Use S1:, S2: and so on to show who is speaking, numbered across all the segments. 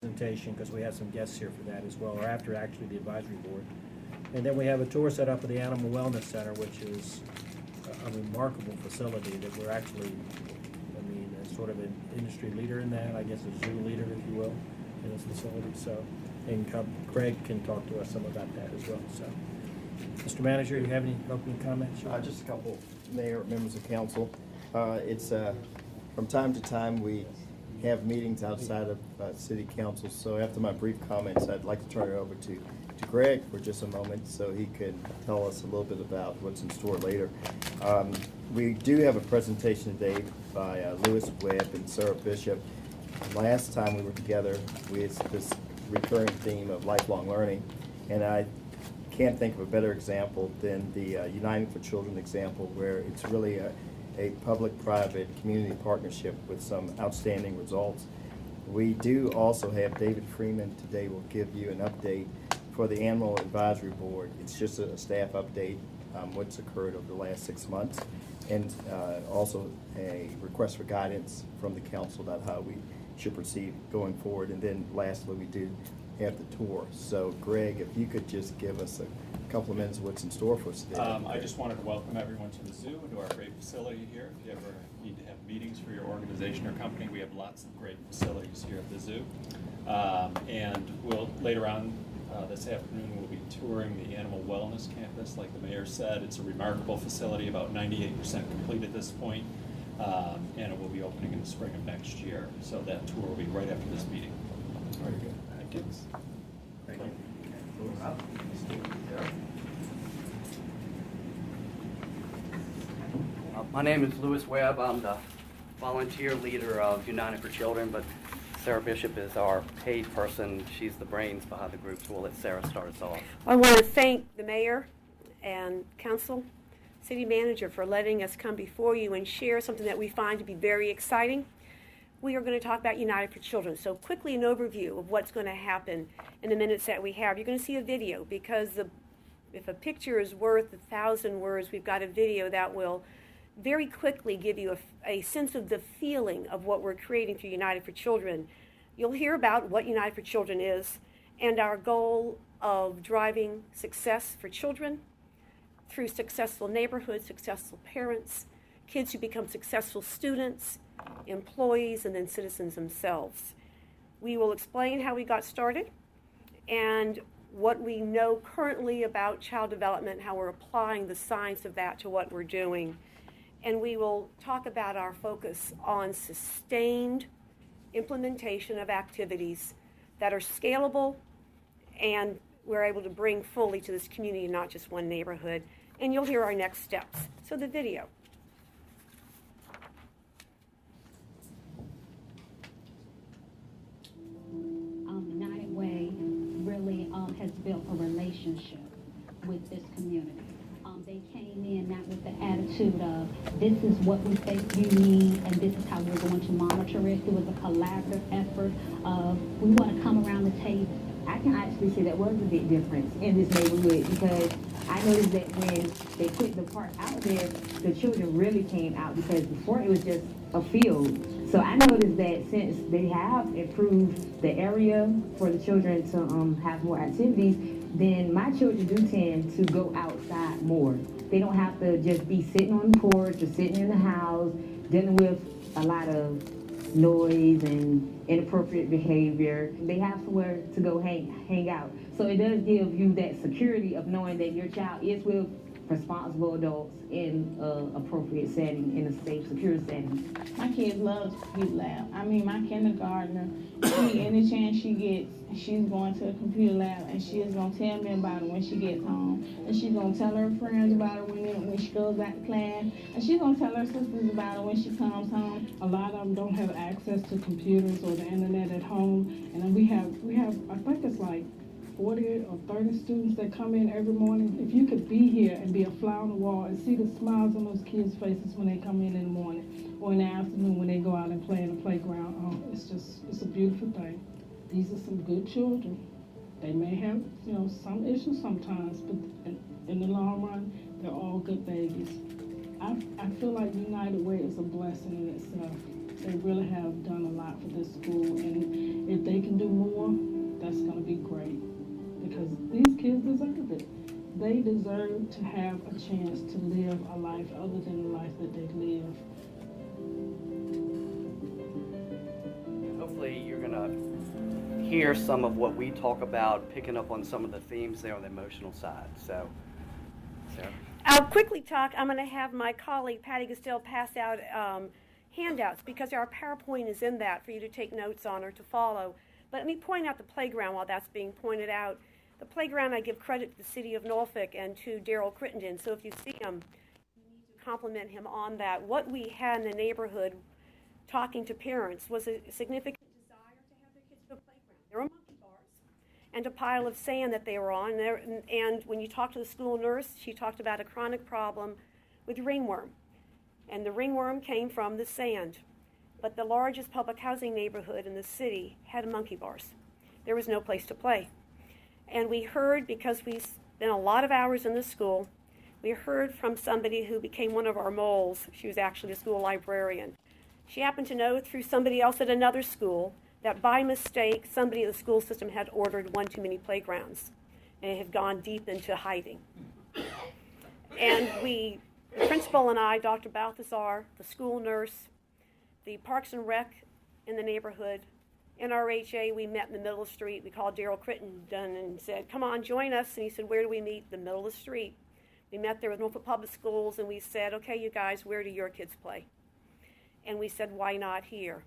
S1: presentation, because we have some guests here for that as well, or after actually the advisory board. And then we have a tour set up of the Animal Wellness Center, which is a remarkable facility that we're actually, sort of an industry leader in that, I guess a zoo leader, if you will, in this facility. So, and Craig can talk to us some about that as well. So, Mr. Manager, you have any opening comments?
S2: Just a couple, Mayor, members of council. It's from time to time we have meetings outside of City Council. So after my brief comments, I'd like to turn it over to Greg for just a moment so he can tell us a little bit about what's in store later. We do have a presentation today by Lewis Webb and Sarah Bishop. Last time we were together, we had this recurring theme of lifelong learning, and I can't think of a better example than the Uniting for Children example, where it's really a public-private community partnership with some outstanding results. We do also have David Freeman today will give you an update for the Animal Advisory Board. It's just a staff update, what's occurred over the last 6 months, and also a request for guidance from the council about how we should proceed going forward. And then lastly, we do have the tour. So Greg, if you could just give us a couple of minutes of what's in store for us today.
S3: I just wanted to welcome everyone to the zoo and to our great facility here. If you ever need to have meetings for your organization or company, we have lots of great facilities here at the zoo. And we'll later on this afternoon we'll be touring the Animal Wellness Campus. Like the mayor said, it's a remarkable facility, about 98% complete at this point, and it will be opening in the spring of next year. So that tour will be right after this meeting.
S2: Very good.
S3: Thank you.
S2: Thank you.
S4: My name is Lewis Webb. I'm the volunteer leader of United for Children, but Sarah Bishop is our paid person. She's the brains behind the group, so we'll let Sarah start us off.
S5: I want to thank the mayor and council, city manager, for letting us come before you and share something that we find to be very exciting. We are going to talk about United for Children. So quickly, an overview of what's going to happen in the minutes that we have. You're going to see a video, because if a picture is worth 1,000 words, we've got a video that will very quickly give you a sense of the feeling of what we're creating through United for Children. You'll hear about what United for Children is and our goal of driving success for children through successful neighborhoods, successful parents, kids who become successful students, employees, and then citizens themselves. We will explain how we got started and what we know currently about child development, how we're applying the science of that to what we're doing. And we will talk about our focus on sustained implementation of activities that are scalable and we're able to bring fully to this community, not just one neighborhood. And you'll hear our next steps. So the video.
S6: United Way really has built a relationship with this community. They came in not with the attitude of, this is what we think you need and this is how we're going to monitor it. It was a collaborative effort of, we want to come around the table.
S7: I can actually say that was a big difference in this neighborhood, because I noticed that when they put the park out there, the children really came out, because before it was just a field. So I noticed that since they have improved the area for the children to have more activities, then my children do tend to go outside more. They don't have to just be sitting on the porch or sitting in the house, dealing with a lot of noise and inappropriate behavior. They have somewhere to go hang out. So it does give you that security of knowing that your child is with responsible adults in an appropriate setting, in a safe, secure setting.
S8: My kids love Computer Lab. I mean, my kindergartner, any chance she gets, she's going to a computer lab, and she is going to tell me about it when she gets home. And she's going to tell her friends about it when she goes back to class. And she's going to tell her sisters about it when she comes home.
S9: A lot of them don't have access to computers or the internet at home. And then we have I think it's like 40 or 30 students that come in every morning. If you could be here and be a fly on the wall and see the smiles on those kids' faces when they come in the morning or in the afternoon when they go out and play in the playground, it's a beautiful thing. These are some good children. They may have, some issues sometimes, but in the long run, they're all good babies. I feel like United Way is a blessing in itself. They really have done a lot for this school, and if they can do more, that's going to be great, because these kids deserve it. They deserve to have a chance to live a life other than the life that they live.
S4: Hopefully you're going to hear some of what we talk about, picking up on some of the themes there on the emotional side. So, Sarah.
S5: I'll quickly talk. I'm going to have my colleague Patty Gastel pass out handouts, because our PowerPoint is in that for you to take notes on or to follow. But let me point out the playground while that's being pointed out. The playground, I give credit to the city of Norfolk and to Daryl Crittenden. So if you see him, you need to compliment him on that. What we had in the neighborhood, talking to parents, was a significant desire to have their kids to a playground. There were monkey bars and a pile of sand that they were on. And when you talk to the school nurse, she talked about a chronic problem with ringworm. And the ringworm came from the sand. But the largest public housing neighborhood in the city had monkey bars. There was no place to play. And we heard, because we spent a lot of hours in the school, we heard from somebody who became one of our moles. She was actually a school librarian. She happened to know through somebody else at another school that by mistake, somebody in the school system had ordered one too many playgrounds, and it had gone deep into hiding. And the principal and I, Dr. Balthazar, the school nurse, the Parks and Rec in the neighborhood, NRHA, we met in the middle of the street. We called Daryl Crittenden and said, come on, join us. And he said, where do we meet? The middle of the street. We met there with Norfolk Public Schools, and we said, okay, you guys, where do your kids play? And we said, why not here?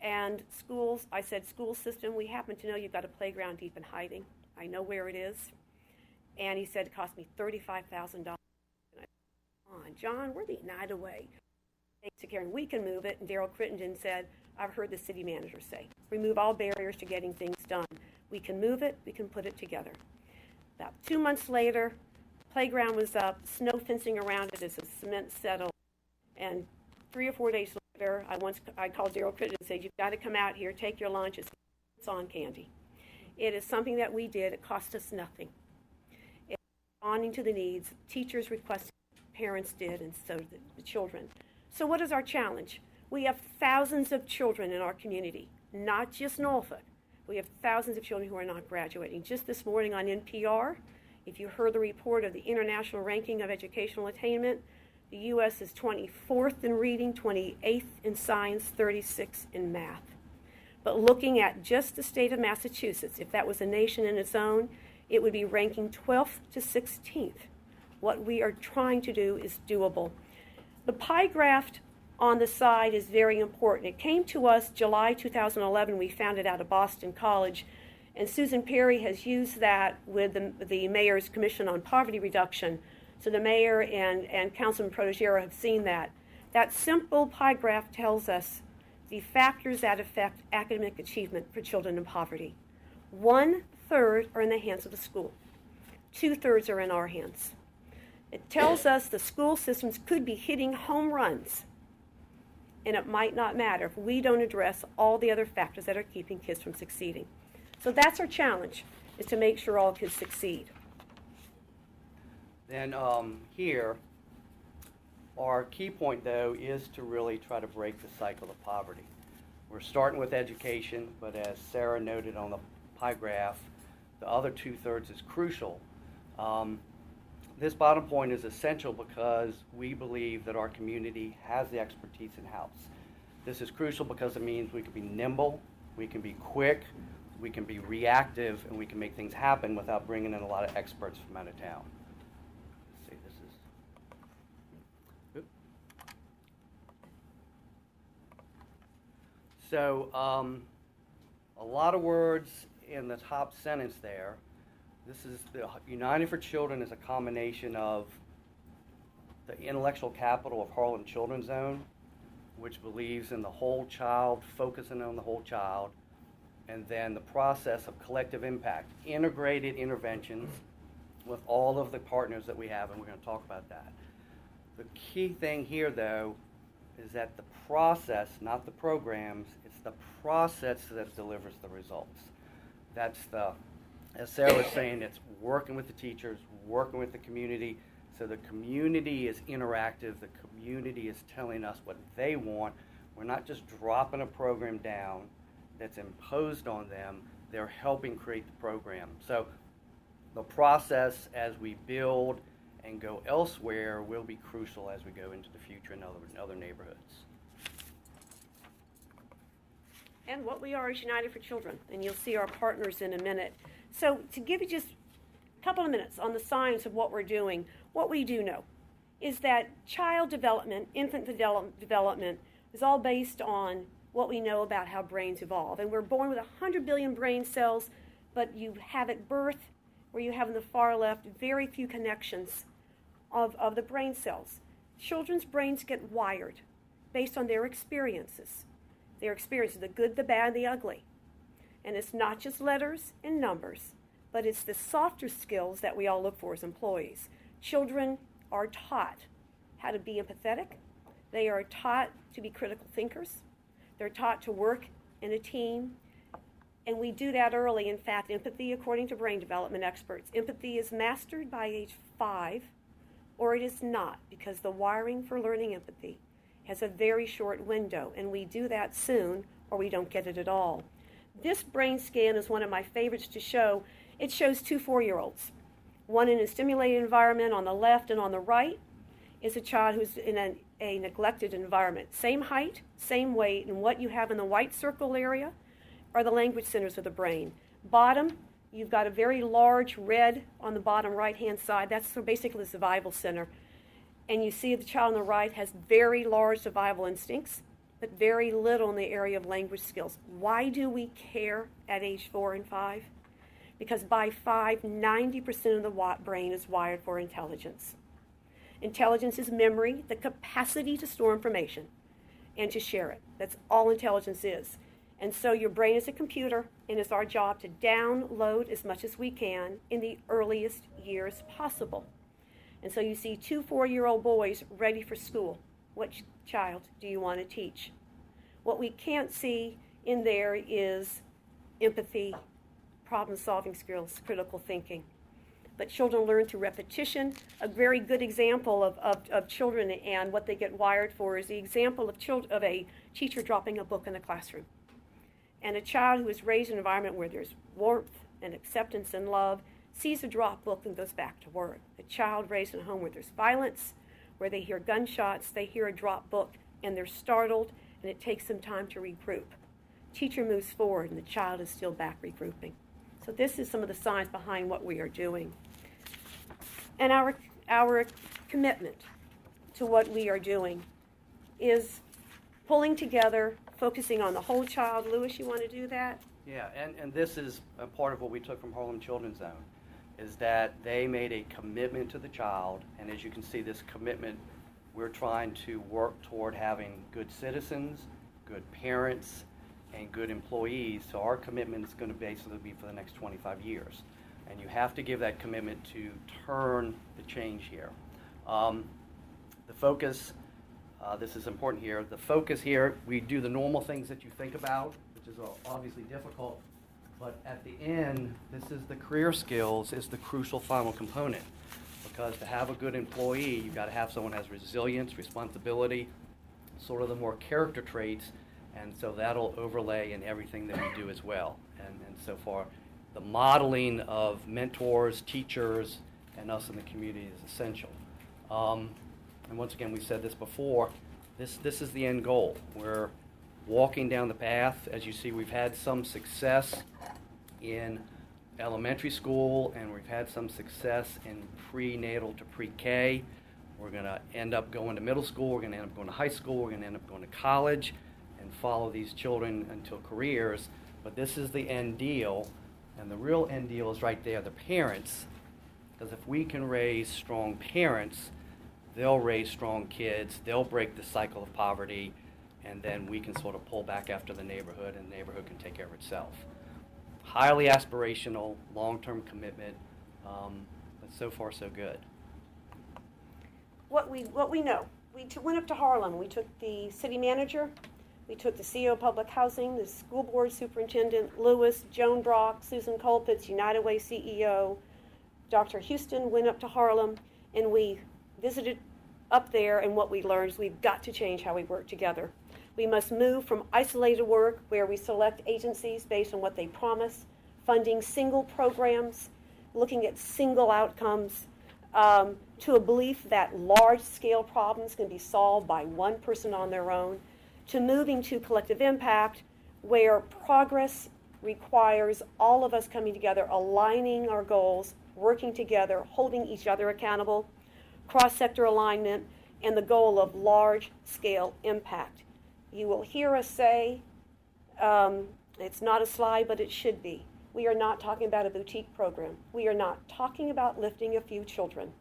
S5: And schools, I said, school system, we happen to know you've got a playground deep in hiding. I know where it is. And he said, it cost me $35,000. And I said, come on, John, we're the United Way. We can move it. And Daryl Crittenden said, I've heard the city manager say, remove all barriers to getting things done. We can move it, we can put it together. About 2 months later, playground was up, snow fencing around it as the cement settled. And 3 or 4 days later, I called Daryl Crittenden and said, you've got to come out here, take your lunch, it's on candy. It is something that we did, it cost us nothing. It's responding to the needs, teachers requested, parents did, and so did the children. So what is our challenge? We have thousands of children in our community, not just Norfolk. We have thousands of children who are not graduating. Just this morning on NPR, if you heard the report of the International Ranking of Educational Attainment, the U.S. is 24th in reading, 28th in science, 36th in math. But looking at just the state of Massachusetts, if that was a nation in its own, it would be ranking 12th to 16th. What we are trying to do is doable. The pie graph on the side is very important. It came to us July 2011. We found it out of Boston College. And Susan Perry has used that with the Mayor's Commission on Poverty Reduction. So the mayor and Councilman Protegera have seen that. That simple pie graph tells us the factors that affect academic achievement for children in poverty. 1/3 are in the hands of the school. 2/3 are in our hands. It tells us the school systems could be hitting home runs, and it might not matter if we don't address all the other factors that are keeping kids from succeeding. So that's our challenge, is to make sure all kids succeed.
S4: Then here, our key point, though, is to really try to break the cycle of poverty. We're starting with education, but as Sarah noted on the pie graph, the other 2/3 is crucial. This bottom point is essential because we believe that our community has the expertise in-house. This is crucial because it means we can be nimble, we can be quick, we can be reactive, and we can make things happen without bringing in a lot of experts from out of town. Let's see, this is... Oop. So, a lot of words in the top sentence there. This is the United for Children is a combination of the intellectual capital of Harlem Children's Zone, which believes in the whole child, focusing on the whole child, and then the process of collective impact, integrated interventions with all of the partners that we have, and we're going to talk about that. The key thing here, though, is that the process, not the programs, it's the process that delivers the results. That's the, as Sarah was saying, it's working with the teachers, working with the community, so the community is interactive, the community is telling us what they want. We're We're not just dropping a program down that's imposed on them. They're helping create the program. So the process as we build and go elsewhere will be crucial as we go into the future in other neighborhoods.
S5: And what we are is United for Children, and you'll see our partners in a minute. So to give you just a couple of minutes on the science of what we're doing, what we do know is that child development, infant development, is all based on what we know about how brains evolve. And we're born with 100 billion brain cells, but you have at birth, where you have in the far left, very few connections of the brain cells. Children's brains get wired based on their experiences. Their experiences, the good, the bad, the ugly. And it's not just letters and numbers, but it's the softer skills that we all look for as employees. Children are taught how to be empathetic. They are taught to be critical thinkers. They're taught to work in a team. And we do that early. In fact, empathy, according to brain development experts, empathy is mastered by age 5, or it is not, because the wiring for learning empathy has a very short window, and we do that soon, or we don't get it at all. This brain scan is one of my favorites to show. It shows 2 4-year-olds. One in a stimulated environment on the left, and on the right is a child who's in a neglected environment. Same height, same weight, and what you have in the white circle area are the language centers of the brain. Bottom, you've got a very large red on the bottom right-hand side. That's basically the survival center. And you see the child on the right has very large survival instincts, but very little in the area of language skills. Why do we care at age 4 and 5? Because by 5, 90% of the brain is wired for intelligence. Intelligence is memory, the capacity to store information and to share it. That's all intelligence is. And so your brain is a computer, and it's our job to download as much as we can in the earliest years possible. And so you see 2 4-year-old boys ready for school. Which child do you want to teach? What we can't see in there is empathy, problem-solving skills, critical thinking. But children learn through repetition. A very good example of children and what they get wired for is the example of a teacher dropping a book in a classroom. And a child who is raised in an environment where there's warmth and acceptance and love sees a dropped book and goes back to work. A child raised in a home where there's violence, where they hear gunshots, they hear a dropped book, and they're startled, and it takes some time to regroup. Teacher moves forward, and the child is still back regrouping. So this is some of the science behind what we are doing. And our commitment to what we are doing is pulling together, focusing on the whole child. Lewis, you want to do that?
S4: Yeah, and this is a part of what we took from Harlem Children's Zone, is that they made a commitment to the child, and as you can see, this commitment, we're trying to work toward having good citizens, good parents, and good employees. So our commitment is going to basically be for the next 25 years. And you have to give that commitment to turn the change here. The focus, this is important here, the focus here, we do the normal things that you think about, which is obviously difficult, but at the end, this is the career skills is the crucial final component. Because to have a good employee, you've got to have someone who has resilience, responsibility, sort of the more character traits, and so that'll overlay in everything that we do as well. And so far, the modeling of mentors, teachers, and us in the community is essential. And once again, we said this before, this is the end goal. We're walking down the path. As you see, we've had some success in elementary school, and we've had some success in prenatal to pre-K. We're going to end up going to middle school. We're going to end up going to high school. We're going to end up going to college and follow these children until careers. But this is the end deal, and the real end deal is right there, the parents. Because if we can raise strong parents, they'll raise strong kids, they'll break the cycle of poverty, and then we can sort of pull back after the neighborhood, and the neighborhood can take care of itself. Highly aspirational, long-term commitment, but so far so good.
S5: What we know, we went up to Harlem. We took the city manager, we took the CEO of Public Housing, the school board superintendent, Lewis, Joan Brock, Susan Colpitz, United Way CEO, Dr. Houston went up to Harlem, and we visited up there, and what we learned is we've got to change how we work together. We must move from isolated work where we select agencies based on what they promise, funding single programs, looking at single outcomes, to a belief that large-scale problems can be solved by one person on their own, to moving to collective impact where progress requires all of us coming together, aligning our goals, working together, holding each other accountable, cross-sector alignment, and the goal of large-scale impact. You will hear us say, it's not a slide, but it should be. We are not talking about a boutique program. We are not talking about lifting a few children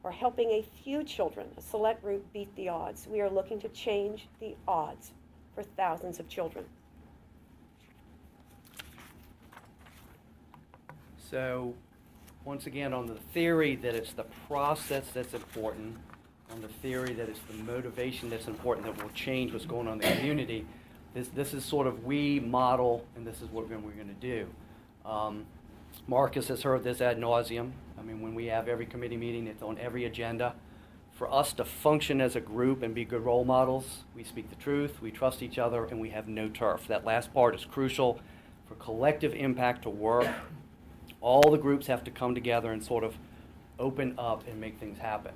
S5: or helping a few children, a select group, beat the odds. We are looking to change the odds for thousands of children.
S4: So, once again, on the theory that it's the process that's important, on the theory that it's the motivation that's important that will change what's going on in the community, this is sort of we model, and this is what we're going to do. Marcus has heard this ad nauseum. I mean, when we have every committee meeting, it's on every agenda. For us to function as a group and be good role models, we speak the truth, we trust each other, and we have no turf. That last part is crucial for collective impact to work. All the groups have to come together and sort of open up and make things happen.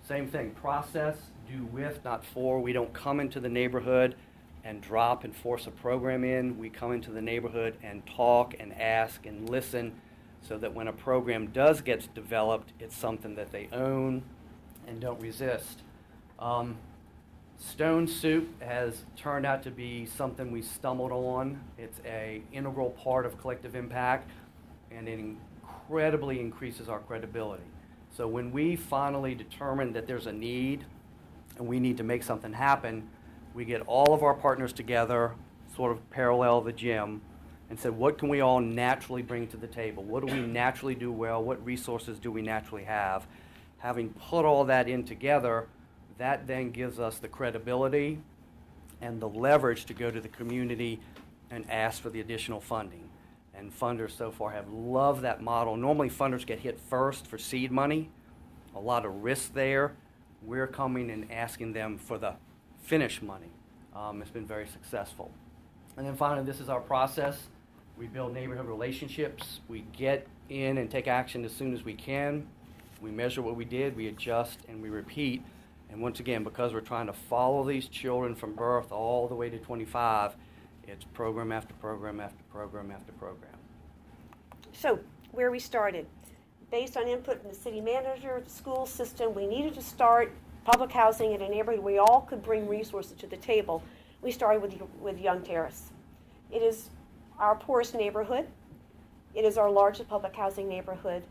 S4: Same thing, process, do with, not for. We don't come into the neighborhood and drop and force a program in. We come into the neighborhood and talk and ask and listen so that when a program does get developed, it's something that they own and don't resist. Stone Soup has turned out to be something we stumbled on. It's an integral part of collective impact, and it incredibly increases our credibility. So when we finally determine that there's a need and we need to make something happen, we get all of our partners together, sort of parallel the gym, and said, what can we all naturally bring to the table? What do we naturally do well? What resources do we naturally have? Having put all that in together, that then gives us the credibility and the leverage to go to the community and ask for the additional funding. And funders so far have loved that model. Normally funders get hit first for seed money, a lot of risk there. We're coming and asking them for the finish money. It's been very successful. And then finally, this is our process. We build neighborhood relationships. We get in and take action as soon as we can. We measure what we did, we adjust, and we repeat. And once again, because we're trying to follow these children from birth all the way to 25, it's program after program after program after program.
S5: So, where we started. Based on input from the city manager, the school system, we needed to start public housing in a neighborhood where we all could bring resources to the table. We started with Young Terrace. It is our poorest neighborhood. It is our largest public housing neighborhood.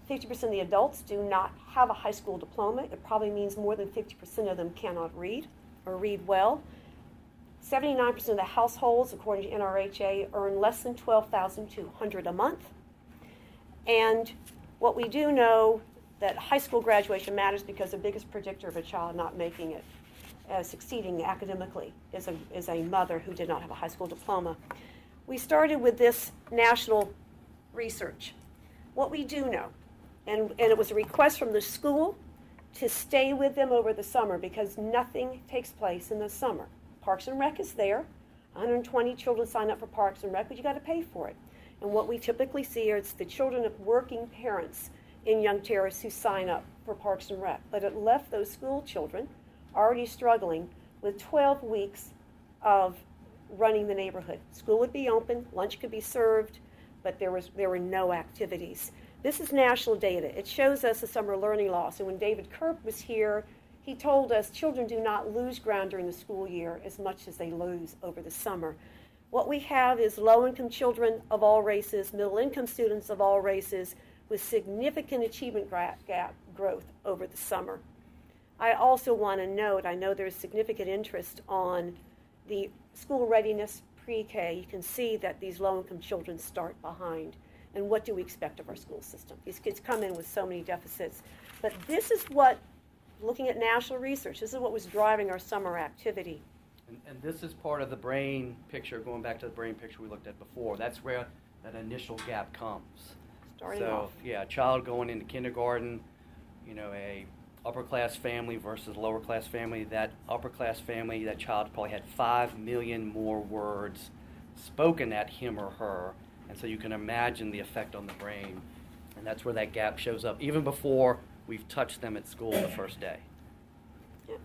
S5: 50% of the adults do not have a high school diploma. It probably means more than 50% of them cannot read or read well. 79% of the households, according to NRHA, earn less than $12,200 a month. And what we do know that high school graduation matters because the biggest predictor of a child not making it, succeeding academically, is a mother who did not have a high school diploma. We started with this national research. What we do know, and it was a request from the school to stay with them over the summer because nothing takes place in the summer. Parks and Rec is there. 120 children sign up for Parks and Rec, but you got to pay for it. And what we typically see is the children of working parents in Young Terrace who sign up for Parks and Rec. But it left those school children already struggling with 12 weeks of running the neighborhood. School would be open, lunch could be served, but there were no activities. This is national data. It shows us the summer learning loss. And when David Kerp was here, he told us children do not lose ground during the school year as much as they lose over the summer. What we have is low-income children of all races, middle-income students of all races, with significant achievement gap growth over the summer. I also want to note, I know there's significant interest on the school readiness pre-K. You can see that these low-income children start behind. And what do we expect of our school system? These kids come in with so many deficits. But this is what, looking at national research, this is what was driving our summer activity.
S4: And this is part of the brain picture, going back to the brain picture we looked at before. That's where that initial gap comes.
S5: Starting off.
S4: Yeah, a child going into kindergarten, you know, a upper class family versus lower class family. That upper class family, that child probably had 5 million more words spoken at him or her, and so you can imagine the effect on the brain. And that's where that gap shows up, even before we've touched them at school the first day.
S5: Yeah.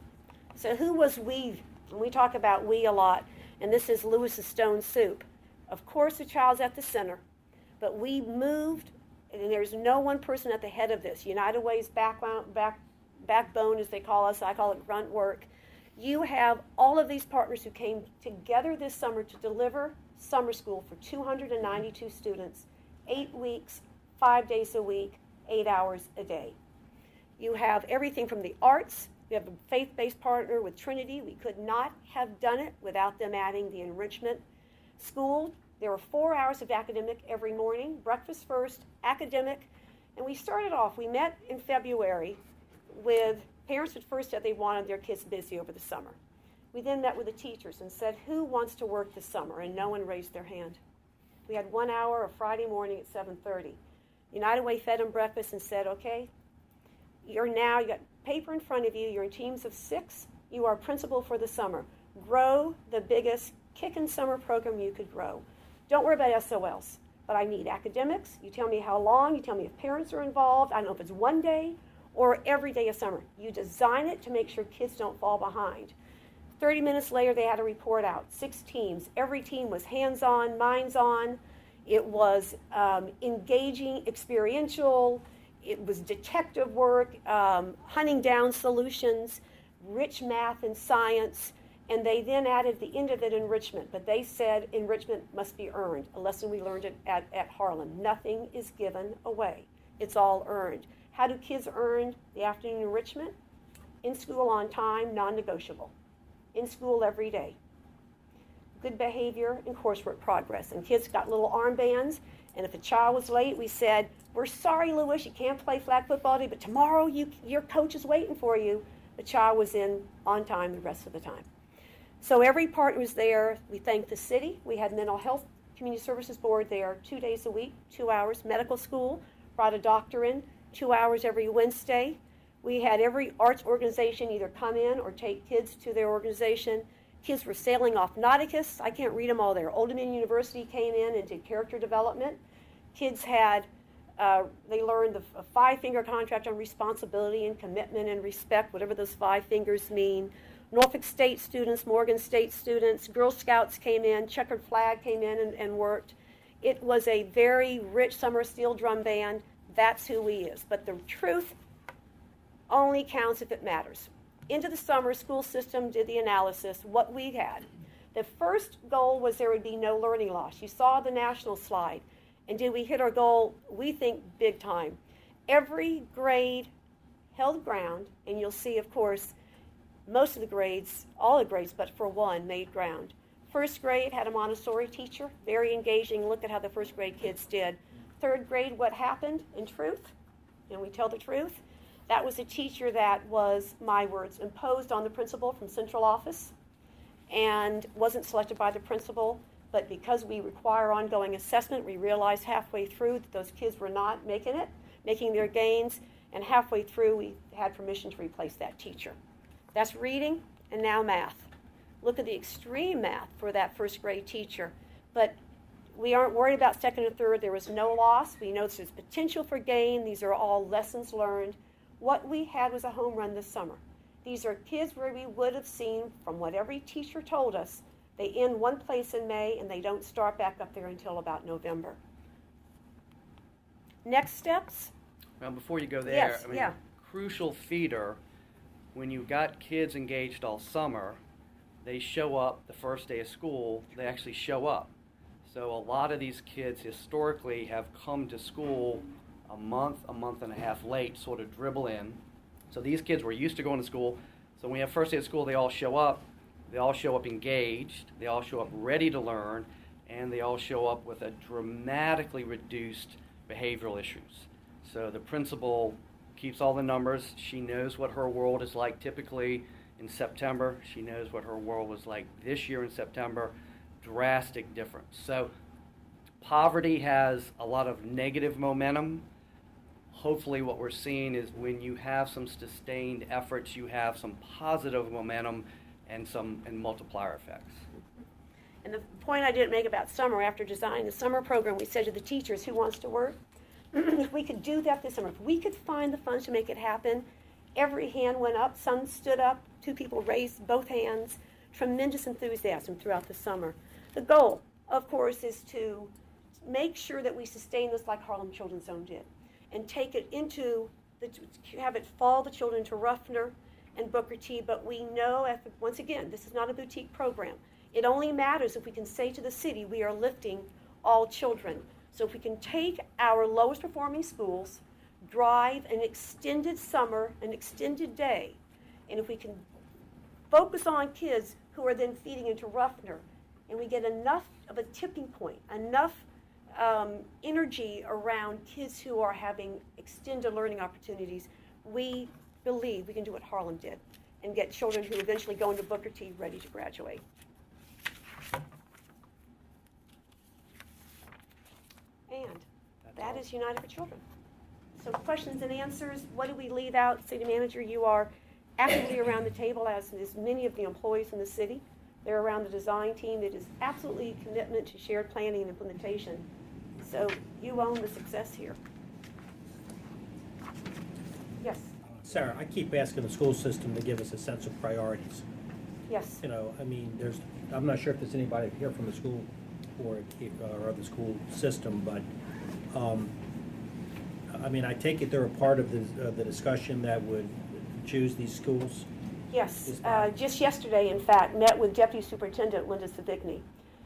S5: So who was we? And we talk about we a lot, and this is Lewis's stone soup. Of course, the child's at the center, but we moved, and there's no one person at the head of this. United Way's backbone, as they call us, I call it grunt work. You have all of these partners who came together this summer to deliver summer school for 292 students, 8 weeks, 5 days a week, 8 hours a day. You have everything from the arts. We have a faith-based partner with Trinity. We could not have done it without them adding the enrichment school. There were 4 hours of academic every morning, breakfast first, academic. And we started off, we met in February with parents at first said they wanted their kids busy over the summer. We then met with the teachers and said, who wants to work this summer? And no one raised their hand. We had 1 hour of Friday morning at 7:30. United Way fed them breakfast and said, okay, you got paper in front of you, you're in teams of 6, you are principal for the summer. Grow the biggest kick-in summer program you could grow. Don't worry about SOLs, but I need academics. You tell me how long, you tell me if parents are involved. I don't know if it's one day or every day of summer. You design it to make sure kids don't fall behind. 30 minutes later, they had a report out. 6 teams. Every team was hands-on, minds-on. It was engaging, experiential. It was detective work, hunting down solutions, rich math and science. And they then added the end of it, enrichment. But they said enrichment must be earned, a lesson we learned at Harlan. Nothing is given away. It's all earned. How do kids earn the afternoon enrichment? In school on time, non-negotiable. In school every day. Good behavior and coursework progress. And kids got little armbands. And if a child was late, we said, we're sorry, Lewis, you can't play flag football today, but tomorrow your coach is waiting for you. The child was in on time the rest of the time. So every partner was there. We thanked the city. We had mental health community services board there 2 days a week, 2 hours. Medical school, brought a doctor in, 2 hours every Wednesday. We had every arts organization either come in or take kids to their organization. Kids were sailing off Nauticus. I can't read them all there. Old Dominion University came in and did character development. Kids had, they learned the 5-finger contract on responsibility and commitment and respect, whatever those 5 fingers mean. Norfolk State students, Morgan State students, Girl Scouts came in, Checkered Flag came in and worked. It was a very rich summer steel drum band. That's who we is. But the truth only counts if it matters. Into the summer, school system did the analysis, what we had. The first goal was there would be no learning loss. You saw the national slide. And did we hit our goal? We think big time. Every grade held ground, and you'll see, of course, most of the grades, all the grades but for one, made ground. First grade had a Montessori teacher, very engaging. Look at how the first grade kids did. Third grade, what happened in truth? And we tell the truth. That was a teacher that was, my words, imposed on the principal from central office and wasn't selected by the principal. But because we require ongoing assessment, we realized halfway through that those kids were not making their gains, and halfway through we had permission to replace that teacher. That's reading and now math. Look at the extreme math for that first grade teacher. But we aren't worried about second and third. There was no loss. We know there's potential for gain. These are all lessons learned. What we had was a home run this summer. These are kids where we would have seen, from what every teacher told us, they end one place in May and they don't start back up there until about November. Next steps?
S4: Well, before you go there,
S5: Yes,
S4: I mean,
S5: yeah.
S4: Crucial feeder, when you got kids engaged all summer, they show up the first day of school, they actually show up. So a lot of these kids historically have come to school a month and a half late, sort of dribble in. So these kids were used to going to school. So when we have first day of school, they all show up. They all show up engaged. They all show up ready to learn. And they all show up with a dramatically reduced behavioral issues. So the principal keeps all the numbers. She knows what her world is like typically in September. She knows what her world was like this year in September. Drastic difference. So poverty has a lot of negative momentum. hopefully what we're seeing is when you have some sustained efforts, you have some positive momentum and multiplier effects.
S5: And the point I didn't make about summer, after designing the summer program, we said to the teachers, who wants to work? If we could do that this summer, if we could find the funds to make it happen, every hand went up, some stood up, 2 people raised both hands, tremendous enthusiasm throughout the summer. The goal, of course, is to make sure that we sustain this like Harlem Children's Zone did, and take it have it follow the children to Ruffner and Booker T, but we know, once again, this is not a boutique program. It only matters if we can say to the city, we are lifting all children. So if we can take our lowest performing schools, drive an extended summer, an extended day, and if we can focus on kids who are then feeding into Ruffner, and we get enough of a tipping point, enough energy around kids who are having extended learning opportunities, we believe we can do what Harlem did and get children who eventually go into Booker T ready to graduate. And that is United for Children. So questions and answers, what do we leave out? City Manager, you are actively around the table, as is many of the employees in the city. They're around the design team that is absolutely a commitment to shared planning and implementation. So you own the success here. Yes.
S1: Sarah, I keep asking the school system to give us a sense of priorities.
S5: Yes.
S1: You know, I mean, I'm not sure if there's anybody here from the school board or the school system, but I mean, I take it they're a part of the discussion that would choose these schools?
S5: Yes. Just yesterday, in fact, met with Deputy Superintendent Linda Savigny.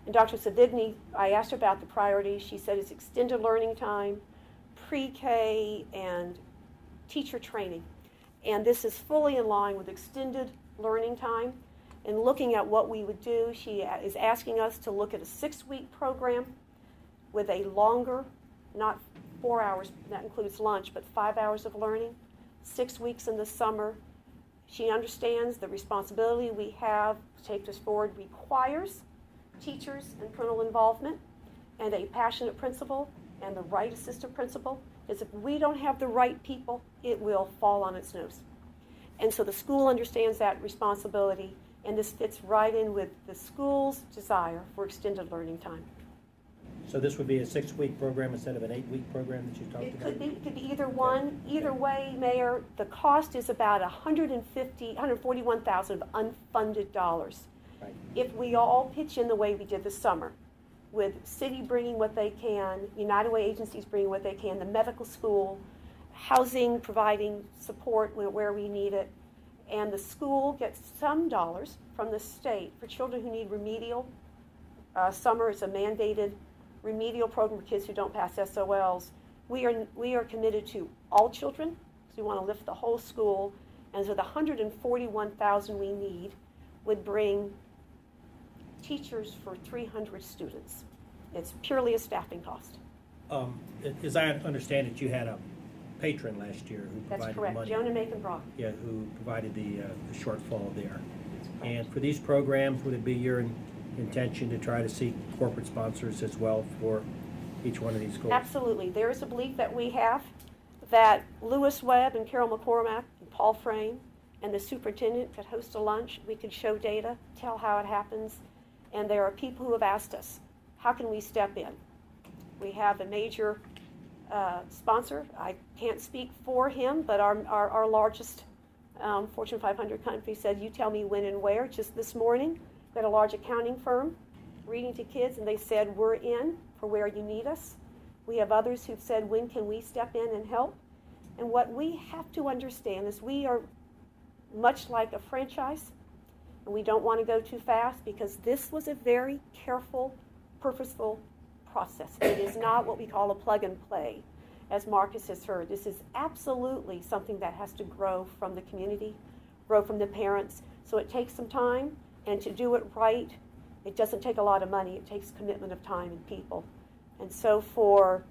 S5: And Dr. Savigny, I asked her about the priorities. She said it's extended learning time, pre-K, and teacher training. And this is fully in line with extended learning time. And looking at what we would do, she is asking us to look at a 6-week program with a longer, not 4 hours, that includes lunch, but 5 hours of learning, 6 weeks in the summer. She understands the responsibility we have to take this forward requires teachers and parental involvement and a passionate principal and the right assistant principal. Because if we don't have the right people, it will fall on its nose. And so the school understands that responsibility, and this fits right in with the school's desire for extended learning time.
S1: So this would be a 6-week program instead of an 8-week program that you talked about?
S5: It could be either one. Either way, Mayor, the cost is about $141,000 of unfunded dollars.
S1: Right.
S5: If we all pitch in the way we did this summer, with city bringing what they can, United Way agencies bringing what they can, the medical school, housing providing support where we need it, and the school gets some dollars from the state for children who need remedial. Summer is a mandated remedial program for kids who don't pass SOLs. We are committed to all children, because we want to lift the whole school, and so the $141,000 we need would bring teachers for 300 students. It's purely a staffing cost.
S1: As I understand it, you had a patron last year who
S5: That's
S1: provided
S5: correct.
S1: money.
S5: Jonah Macon Brock.
S1: Yeah, who provided the shortfall there. And for these programs, would it be your intention to try to seek corporate sponsors as well for each one of these schools?
S5: Absolutely. There is a belief that we have that Lewis Webb and Carol McCormack and Paul Frame and the superintendent could host a lunch. We could show data, tell how it happens. And there are people who have asked us, how can we step in? We have a major sponsor. I can't speak for him, but our largest Fortune 500 company said, you tell me when and where. Just this morning, we had a large accounting firm reading to kids, and they said, we're in for where you need us. We have others who've said, when can we step in and help? And what we have to understand is we are much like a franchise, and we don't want to go too fast because this was a very careful, purposeful process. It is not what we call a plug and play, as Marcus has heard. This is absolutely something that has to grow from the community, grow from the parents. So it takes some time, and to do it right, it doesn't take a lot of money. It takes commitment of time and people. And so for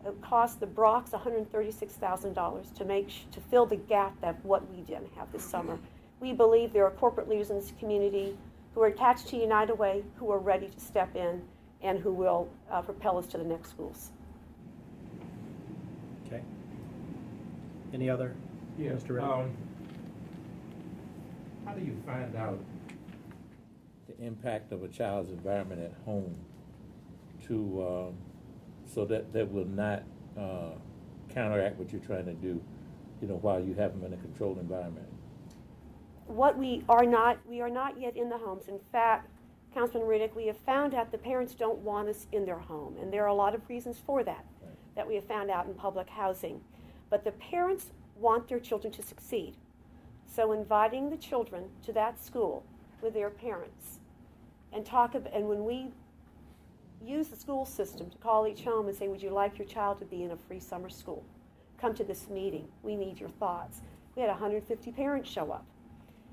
S5: it cost the Brocks $136,000 to fill the gap that what we didn't have this summer. We believe there are corporate leaders in this community who are attached to United Way, who are ready to step in and who will propel us to the next schools.
S1: Okay. Any other?
S10: Yeah,
S1: Mr. Riddick?
S10: how do you find out the impact of a child's environment at home to, so that will not counteract what you're trying to do, while you have them in a controlled environment?
S5: We are not yet in the homes. In fact, Councilman Riddick, we have found out the parents don't want us in their home, and there are a lot of reasons for that,
S10: Right.
S5: that we have found out in public housing. But the parents want their children to succeed. So inviting the children to that school with their parents and and when we use the school system to call each home and say, would you like your child to be in a free summer school? Come to this meeting. We need your thoughts. We had 150 parents show up.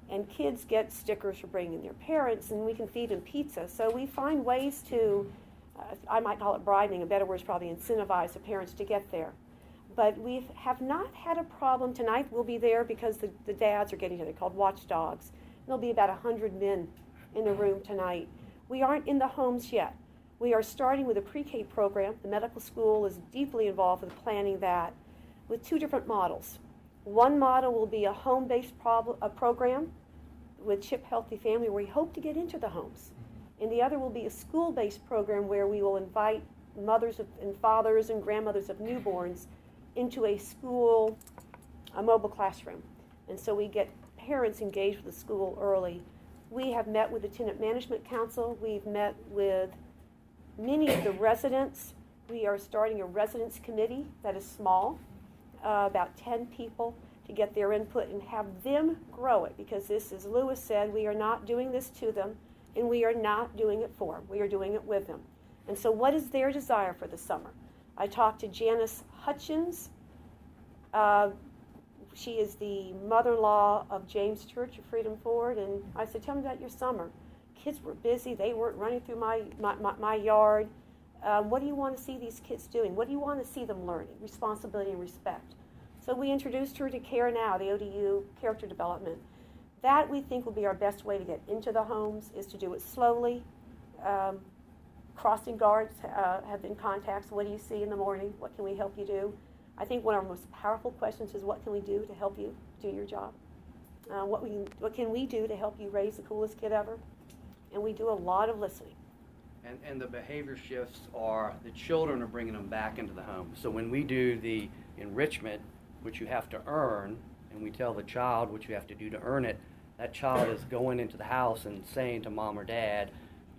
S5: And kids get stickers for bringing their parents, and we can feed them pizza. So we find ways to, I might call it bribing, a better word is probably incentivize the parents to get there. But we have not had a problem. Tonight we'll be there because the dads are getting together, called watchdogs. There'll be about 100 men in the room tonight. We aren't in the homes yet. We are starting with a pre-K program. The medical school is deeply involved with planning that with two different models. One model will be a home-based program with CHIP Healthy Family where we hope to get into the homes. And the other will be a school-based program where we will invite mothers and fathers and grandmothers of newborns into a school, a mobile classroom. And so we get parents engaged with the school early. We have met with the Tenant Management Council. We've met with many of the residents. We are starting a residents committee that is small, about 10 people, to get their input and have them grow it, because this, as Lewis said, we are not doing this to them and we are not doing it for them. We are doing it with them. And so what is their desire for the summer? I talked to Janice Hutchins. She is the mother-in-law of James Church of Freedom Ford, and I said, tell me about your summer. Kids were busy. They weren't running through my yard. What do you want to see these kids doing? What do you want to see them learning? Responsibility and respect. So we introduced her to Care Now, the ODU character development. That we think will be our best way to get into the homes, is to do it slowly. Crossing guards have been contacts. What do you see in the morning? What can we help you do? I think one of our most powerful questions is, what can we do to help you do your job? What can we do to help you raise the coolest kid ever? And we do a lot of listening.
S4: And the behavior shifts are the children are bringing them back into the home. So when we do the enrichment, which you have to earn, and we tell the child what you have to do to earn it, that child is going into the house and saying to mom or dad,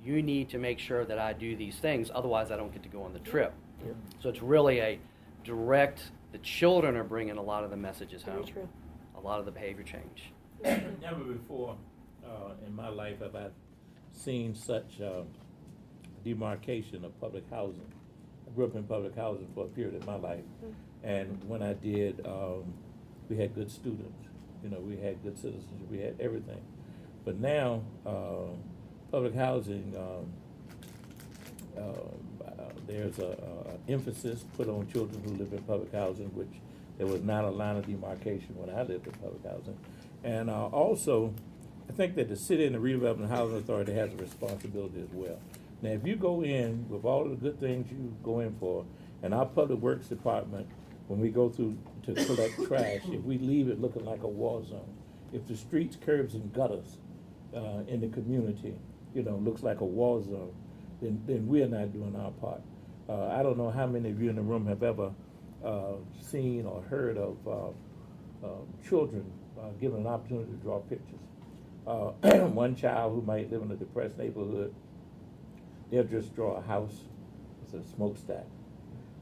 S4: you need to make sure that I do these things, otherwise I don't get to go on the trip.
S5: Yeah.
S4: So it's really a direct, the children are bringing a lot of the messages
S5: Very
S4: home.
S5: true.
S4: A lot of the behavior change.
S10: Never before in my life have I seen such demarcation of public housing. I grew up in public housing for a period of my life, and when I did, we had good students. We had good citizens. We had everything. But now, public housing, there's a emphasis put on children who live in public housing, which there was not a line of demarcation when I lived in public housing. And also, I think that the city and the redevelopment housing authority has a responsibility as well. Now, if you go in with all of the good things you go in for, and our public works department, when we go through to collect trash, if we leave it looking like a war zone, if the streets, curbs, and gutters in the community, looks like a war zone, then we're not doing our part. I don't know how many of you in the room have ever seen or heard of children given an opportunity to draw pictures. One child who might live in a depressed neighborhood, they'll just draw a house with a smokestack.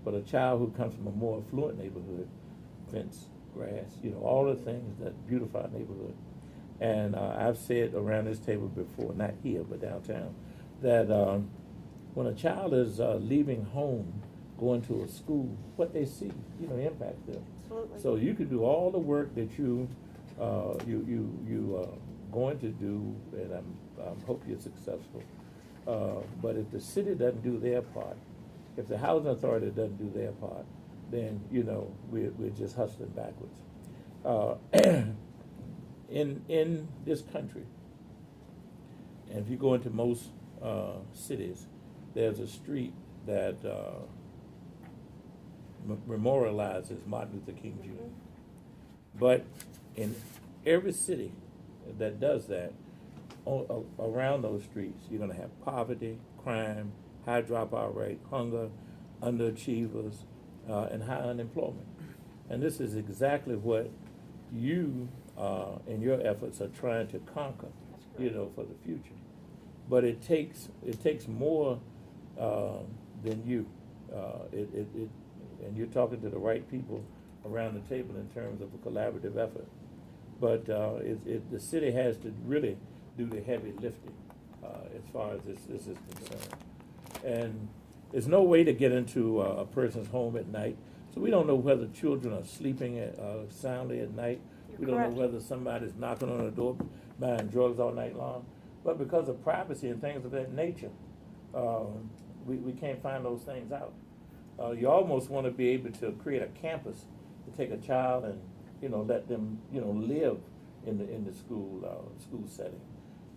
S10: But a child who comes from a more affluent neighborhood, fence, grass, all the things that beautify a neighborhood. And I've said around this table before, not here, but downtown, that when a child is leaving home, going to a school, what they see, impacts them.
S5: Absolutely.
S10: So you can do all the work that you going to do, and I hope you're successful. But if the city doesn't do their part, if the housing authority doesn't do their part, then we're just hustling backwards. In this country, and if you go into most cities, there's a street that memorializes Martin Luther King Jr. But in every city that does that, around those streets, you're going to have poverty, crime, high dropout rate, hunger, underachievers, and high unemployment. And this is exactly what you, in your efforts, are trying to conquer, for the future. But it takes more than you. And you're talking to the right people around the table in terms of a collaborative effort. But the city has to really do the heavy lifting as far as this is concerned. And there's no way to get into a person's home at night. So we don't know whether children are sleeping soundly at night. We don't know whether somebody's knocking on the door buying drugs all night long. But because of privacy and things of that nature, we can't find those things out. You almost want to be able to create a campus to take a child and let them live in the school setting,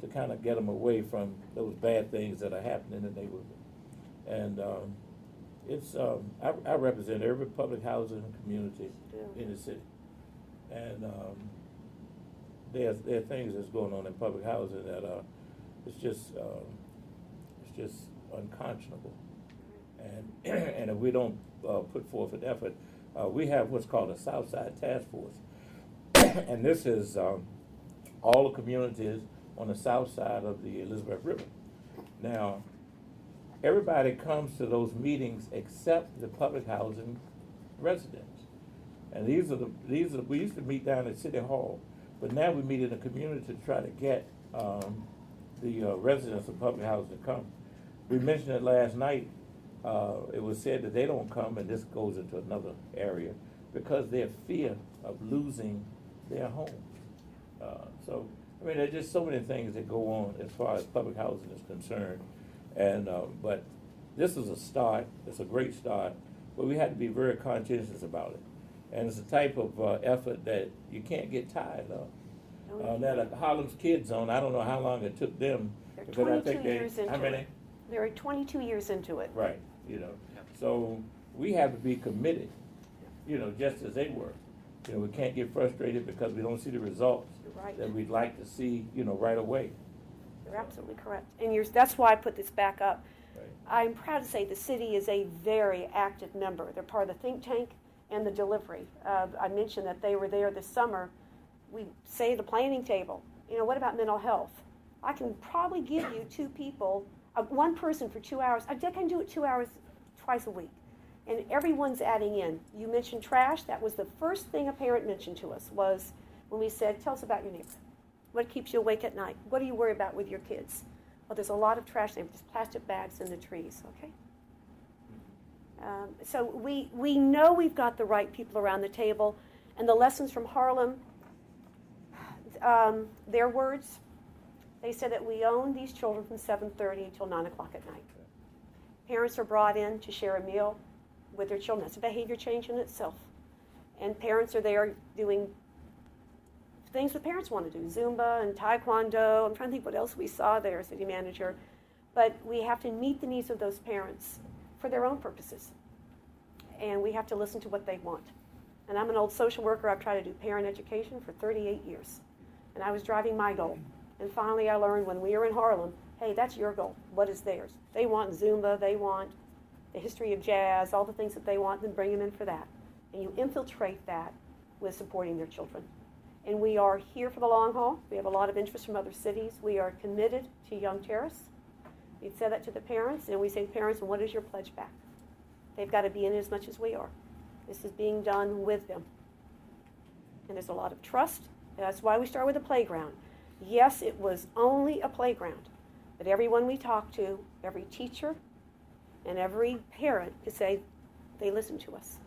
S10: to kind of get them away from those bad things that are happening in the neighborhood. And it's I represent every public housing community in the city, and there are things that's going on in public housing that it's just unconscionable. And if we don't put forth an effort, we have what's called a Southside Task Force, and this is all the communities on the south side of the Elizabeth River. Now, everybody comes to those meetings except the public housing residents, and these are we used to meet down at City Hall, but now we meet in the community to try to get the residents of public housing to come. We mentioned it last night. It was said that they don't come, and this goes into another area, because their fear of losing their home. So, I mean, there's just so many things that go on as far as public housing is concerned. And but this is a start. It's a great start, but we have to be very conscientious about it. And it's a type of effort that you can't get tired of. Now, the Harlem's Kids Zone, I don't know how long it took them.
S5: They're 22 years into
S10: how many?
S5: it. They're 22 years into it.
S10: Right. So we have to be committed, just as they were. We can't get frustrated because we don't see the results that we'd like to see, right away.
S5: You're absolutely correct. And that's why I put this back up.
S10: Right.
S5: I'm proud to say the city is a very active member. They're part of the think tank and the delivery. I mentioned that they were there this summer. We say the planning table. What about mental health? I can probably give you two people, one person for 2 hours. I can do it 2 hours twice a week. And everyone's adding in. You mentioned trash. That was the first thing a parent mentioned to us, was when we said, tell us about your neighbor. What keeps you awake at night? What do you worry about with your kids? Well, there's a lot of trash there, just plastic bags in the trees, okay? So we know we've got the right people around the table. And the lessons from Harlem, their words, they said that we own these children from 7:30 until 9 o'clock at night. Parents are brought in to share a meal with their children. That's a behavior change in itself. And parents are there doing things that parents want to do, Zumba and Taekwondo. I'm trying to think what else we saw there, city manager. But we have to meet the needs of those parents for their own purposes. And we have to listen to what they want. And I'm an old social worker. I've tried to do parent education for 38 years. And I was driving my goal. And finally I learned when we were in Harlem, hey, that's your goal. What is theirs? They want Zumba. They want the history of jazz, all the things that they want, then bring them in for that. And you infiltrate that with supporting their children. And we are here for the long haul. We have a lot of interest from other cities. We are committed to Young Terrace. We said that to the parents, and we say to parents, and what is your pledge back? They've got to be in it as much as we are. This is being done with them. And there's a lot of trust. That's why we start with a playground. Yes, it was only a playground, but everyone we talked to, every teacher and every parent could say they listened to us.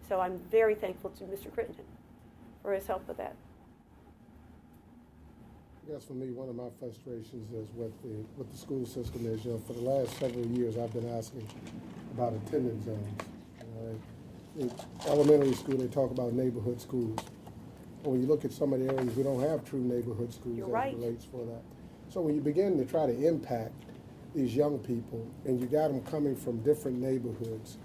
S5: So I'm very thankful to Mr. Crittenden for his help with that.
S11: I guess for me, one of my frustrations is what the school system is. For the last several years, I've been asking about attendance zones. In elementary school, they talk about neighborhood schools. But when you look at some of the areas, we don't have true neighborhood schools as relates for that. So when you begin to try to impact these young people, and you got them coming from different neighborhoods,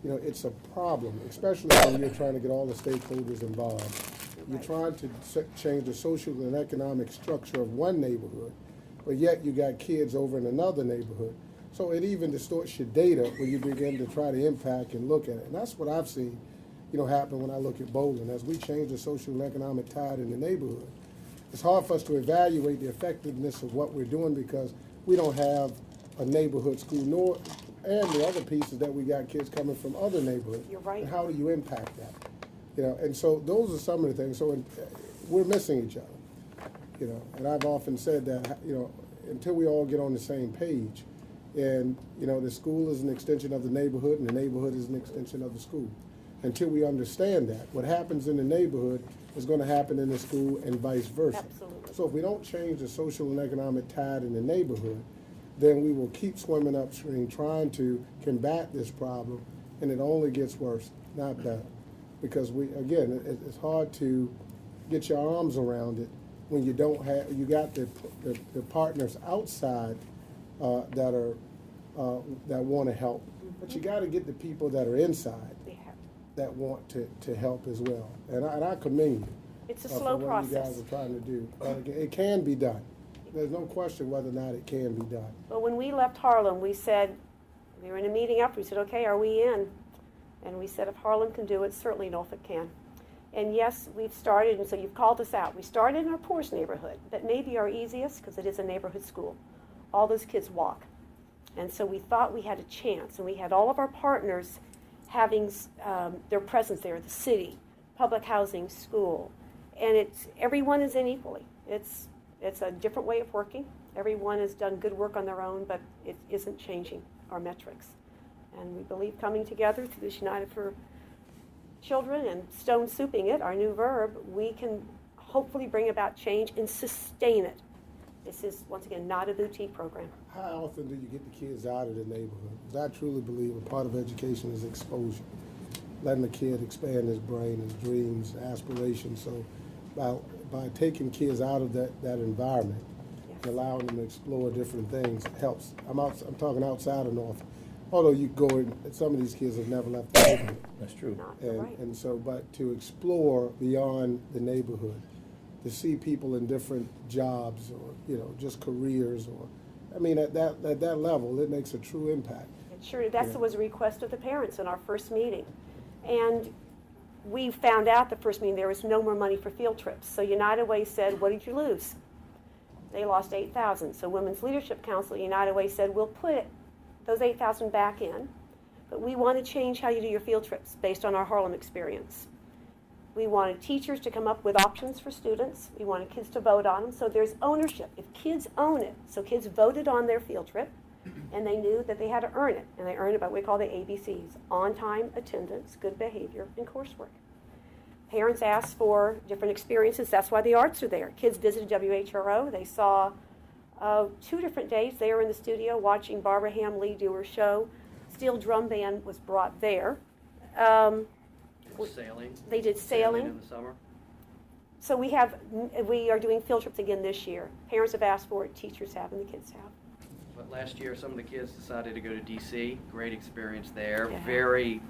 S11: it's a problem, especially when you're trying to get all the stakeholders involved. You're trying to change the social and economic structure of one neighborhood, but yet you got kids over in another neighborhood. So it even distorts your data when you begin to try to impact and look at it. And that's what I've seen, happen when I look at Bowling. As we change the social and economic tide in the neighborhood, it's hard for us to evaluate the effectiveness of what we're doing because we don't have a neighborhood school, and the other piece is that we got kids coming from other neighborhoods.
S5: You're right.
S11: And how do you impact that? And so those are some of the things. So we're missing each other, and I've often said that, until we all get on the same page, and, the school is an extension of the neighborhood and the neighborhood is an extension of the school. Until we understand that, what happens in the neighborhood is going to happen in the school and vice versa.
S5: Absolutely.
S11: So if we don't change the social and economic tide in the neighborhood, then we will keep swimming upstream trying to combat this problem, and it only gets worse, not better. Because it's hard to get your arms around it when you don't have, you got the partners outside that want to help, but you got to get the people that are inside that want to help as well. And I commend you.
S5: It's a
S11: for
S5: slow
S11: what
S5: process.
S11: you guys are trying to do. It can be done. There's no question whether or not it can be done.
S5: But when we left Harlem, we said, we were in a meeting up, we said, okay, are we in? And we said, if Harlem can do it, certainly Norfolk can. And yes, we've started, and so you've called us out. We started in our poorest neighborhood, that may be our easiest because it is a neighborhood school. All those kids walk. And so we thought we had a chance, and we had all of our partners having their presence there, the city, public housing, school. And everyone is in equally. It's a different way of working. Everyone has done good work on their own, but it isn't changing our metrics. And we believe coming together through this United for Children and stone souping it, our new verb, we can hopefully bring about change and sustain it. This is, once again, not a boutique program.
S11: How often do you get the kids out of the neighborhood? Because I truly believe a part of education is exposure, letting the kid expand his brain, his dreams, aspirations. So by taking kids out of that environment, yes, and allowing them to explore different things helps. I'm talking outside of Norfolk. Although you go in, some of these kids have never left the neighborhood.
S10: That's true.
S11: And so, but to explore beyond the neighborhood, to see people in different jobs or, just careers at that level, it makes a true impact.
S5: Sure, that was a request of the parents in our first meeting. And we found out the first meeting there was no more money for field trips. So United Way said, what did you lose? They lost $8,000. So Women's Leadership Council at United Way said, we'll put those $8,000 back in, but we want to change how you do your field trips based on our Harlem experience. We wanted teachers to come up with options for students. We wanted kids to vote on them, so there's ownership. If kids own it, so kids voted on their field trip, and they knew that they had to earn it, and they earned it by what we call the ABCs: on-time attendance, good behavior, and coursework. Parents asked for different experiences. That's why the arts are there. Kids visited WHRO. They saw 2 different days they were in the studio watching Barbara Ham Lee do her show. Steel Drum Band was brought there.
S4: Sailing.
S5: They did sailing
S4: in the summer.
S5: So we are doing field trips again this year. Parents have asked for it, teachers have, and the kids have.
S4: But last year, some of the kids decided to go to D.C. Great experience there.
S5: Yeah.
S4: Very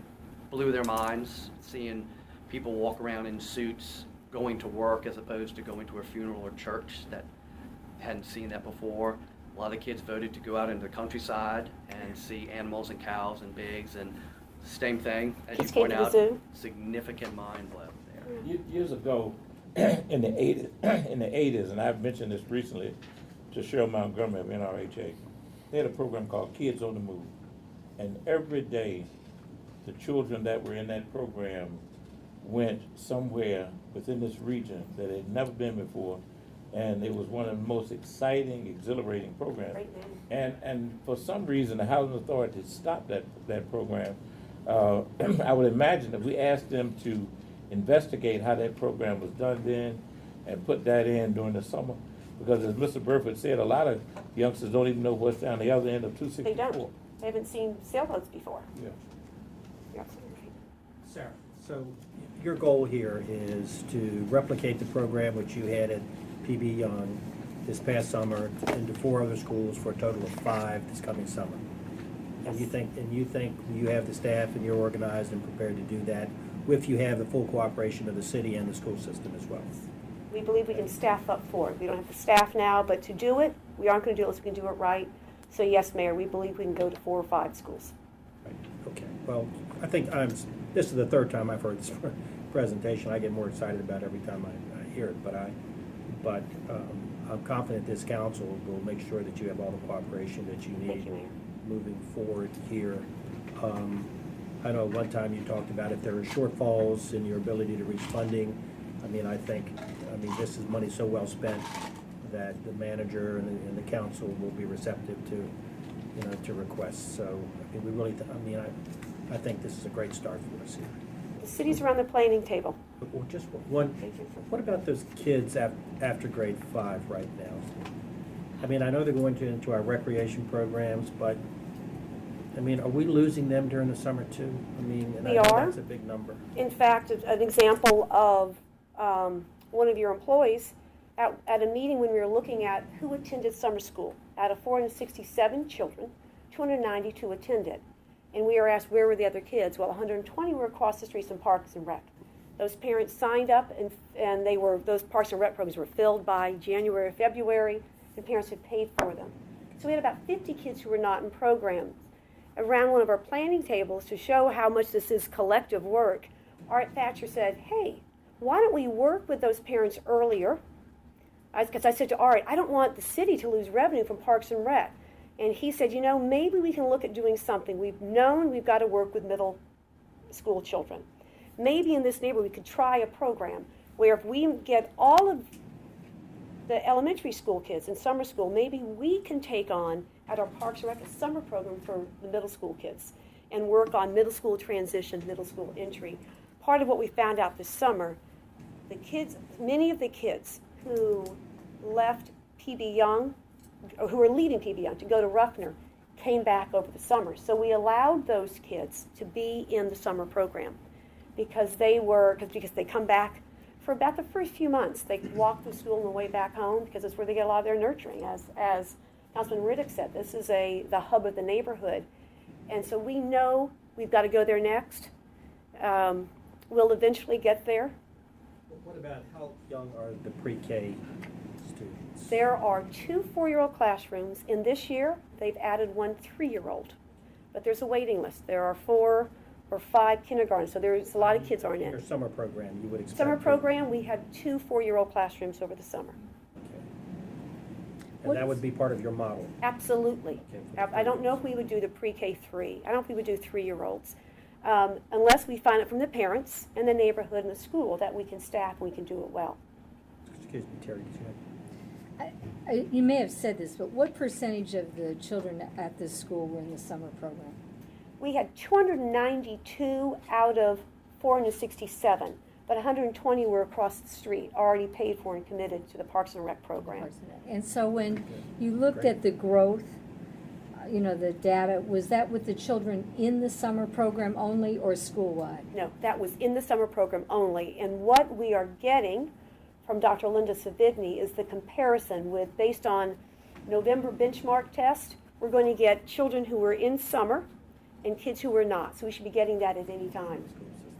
S4: blew their minds seeing people walk around in suits going to work as opposed to going to a funeral or church that hadn't seen that before. A lot of kids voted to go out into the countryside and see animals and cows and pigs, and same thing, as
S5: Kids
S4: you point
S5: came to the
S4: out,
S5: zoo.
S4: significant mind blow there.
S10: Years ago, in the 80s, and I've mentioned this recently to Cheryl Montgomery of NRHA, they had a program called Kids on the Move. And every day, the children that were in that program went somewhere within this region that had never been before. And it was one of the most exciting, exhilarating programs.
S5: Great name.
S10: And for some reason, the Housing Authority stopped that program. I would imagine if we asked them to investigate how that program was done then and put that in during the summer, because as Mr. Burford said, a lot of youngsters don't even know what's down the other end of 264.
S5: They don't. They haven't seen sailboats before.
S10: Yeah.
S5: You're absolutely right.
S1: Sarah, so your goal here is to replicate the program which you had at PB Young this past summer into 4 other schools for a total of 5 this coming summer. And you think you have the staff and you're organized and prepared to do that, if you have the full cooperation of the city and the school system as well?
S5: We believe we can staff up for it. We don't have the staff now, but to do it, we aren't going to do it unless we can do it right. So yes, Mayor, we believe we can go to 4 or 5 schools.
S1: Right. Okay. Well, I think this is the third time I've heard this presentation. I get more excited about it every time I hear it, but I'm confident this council will make sure that you have all the cooperation that you need.
S5: Thank you, Mayor.
S1: Moving forward here. I know one time you talked about if there are shortfalls in your ability to reach funding. I mean, this is money so well spent that the manager and the council will be receptive to requests. So, I mean, I think this is a great start for us here.
S5: The city's around the planning table.
S1: Well, just one. What about those kids after grade 5 right now? I mean, I know they're going into our recreation programs, but I mean, are we losing them during the summer too? I mean, and
S5: We
S1: I know
S5: are.
S1: that's a big number.
S5: In fact, an example of one of your employees at a meeting when we were looking at who attended summer school. Out of 467 children, 292 attended. And we were asked where were the other kids. Well, 120 were across the streets in Parks and Rec. Those parents signed up, and those Parks and Rec programs were filled by January, February, and parents had paid for them. So we had about 50 kids who were not in programs. Around one of our planning tables to show how much this is collective work, Art Thatcher said, hey, why don't we work with those parents earlier? Because I said to Art, I don't want the city to lose revenue from Parks and Rec. And he said, maybe we can look at doing something. We've known we've got to work with middle school children. Maybe in this neighborhood we could try a program where if we get all of the elementary school kids in summer school, maybe we can take on at our Parks and Rec a summer program for the middle school kids and work on middle school transition, middle school entry. Part of what we found out this summer, many of the kids who left PB Young, or who were leaving PB Young to go to Ruffner, came back over the summer. So we allowed those kids to be in the summer program because they come back for about the first few months. They walk through school on the way back home because it's where they get a lot of their nurturing. As Councilman Riddick said, this is the hub of the neighborhood. And so we know we've got to go there next. We'll eventually get there.
S1: What about how young are the pre-K students?
S5: There are 2 4-year-old classrooms. In this year, they've added 1 3-year-old. But there's a waiting list. There are 4 or 5 kindergartens, so there's a lot of kids aren't in.
S1: Your summer program, you would expect.
S5: Summer program, we had 2 4-year-old classrooms over the summer.
S1: Okay. And that would be part of your model?
S5: Absolutely.
S1: Okay.
S5: I don't know if we would do the pre-K 3. I don't know if we would do 3-year-olds. Unless we find it from the parents and the neighborhood and the school that we can staff and we can do it well.
S1: Excuse me, Terry, did you have?
S12: You may have said this, but what percentage of the children at this school were in the summer program?
S5: We had 292 out of 467, but 120 were across the street, already paid for and committed to the Parks and Rec program.
S12: And so when you looked at the growth, the data, was that with the children in the summer program only or school-wide?
S5: No, that was in the summer program only. And what we are getting from Dr. Linda Savigny is the comparison based on November benchmark test. We're going to get children who were in summer and kids who were not. So we should be getting that at any time.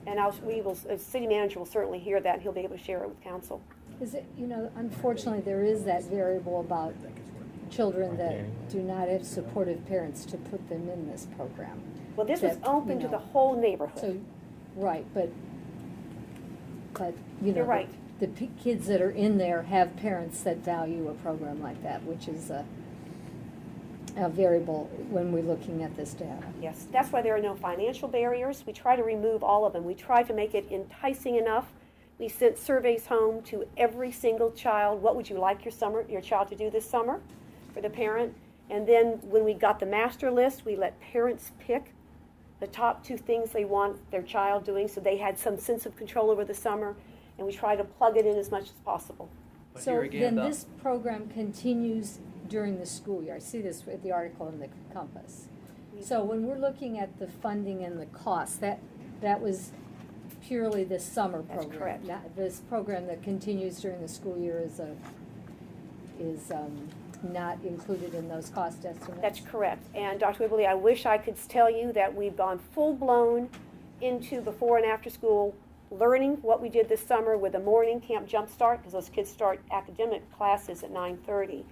S5: And the city manager will certainly hear that and he'll be able to share it with council.
S12: Is it, unfortunately there is that variable about children that do not have supportive parents to put them in this program.
S5: Well, this was open to the whole neighborhood.
S12: So, right, but
S5: You're right.
S12: The kids that are in there have parents that value a program like that, which is a variable when we're looking at this data.
S5: Yes, that's why there are no financial barriers. We try to remove all of them. We try to make it enticing enough. We sent surveys home to every single child. What would you like your child to do this summer for the parent? And then when we got the master list, we let parents pick the top 2 things they want their child doing so they had some sense of control over the summer, and we try to plug it in as much as possible.
S12: So then this program continues during the school year. I see this with the article in the Compass. So when we're looking at the funding and the cost, that was purely the summer program.
S5: That's correct.
S12: This program that continues during the school year is not included in those cost estimates.
S5: That's correct. And Dr. Wibley, I wish I could tell you that we've gone full-blown into before and after school learning what we did this summer with the morning Camp Jumpstart, because those kids start academic classes at 9:30,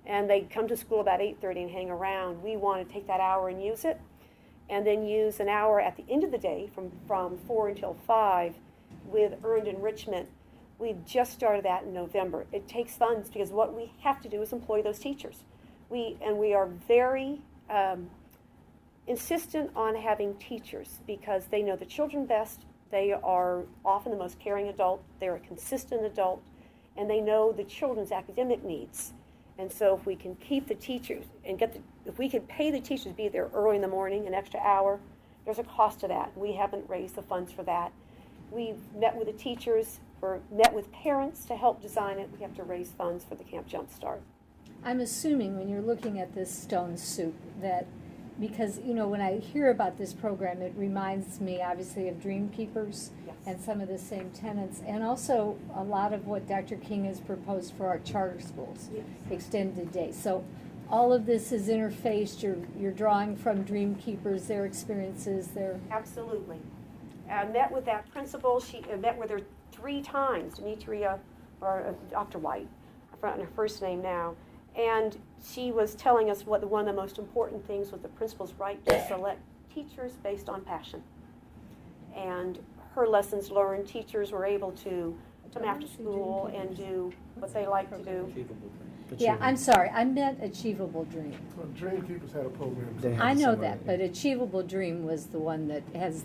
S5: and they come to school about 8:30 and hang around. We want to take that hour and use it, and then use an hour at the end of the day from 4 until 5 with earned enrichment. We've just started that in November. It takes funds because what we have to do is employ those teachers. We are very insistent on having teachers because they know the children best. They are often the most caring adult. They're a consistent adult, and they know the children's academic needs. And so if we can keep the teachers and if we could pay the teachers to be there early in the morning, an extra hour, there's a cost to that. We haven't raised the funds for that. We've met with the teachers or met with parents to help design it. We have to raise funds for the Camp Jumpstart.
S12: I'm assuming when you're looking at this stone soup that, because, when I hear about this program, it reminds me obviously of Dream Keepers.
S5: Yes.
S12: And some of the same tenants, and also a lot of what Dr. King has proposed for our charter schools,
S5: Yes.
S12: extended day. So all of this is interfaced. You're drawing from Dream Keepers, their experiences, their...
S5: Absolutely. I met with that principal. She met with her 3 times, Demetria, or Dr. White. I've forgotten her first name now. And she was telling us one of the most important things was the principal's right to select teachers based on passion. And her lessons learned, teachers were able to come after school and do what they like to do.
S1: Achievable dream.
S12: Yeah, I'm sorry, I meant Achievable Dream.
S11: Well, Dream Keepers had a program.
S2: They had
S12: I know
S2: somebody-
S12: that, but Achievable Dream was the one that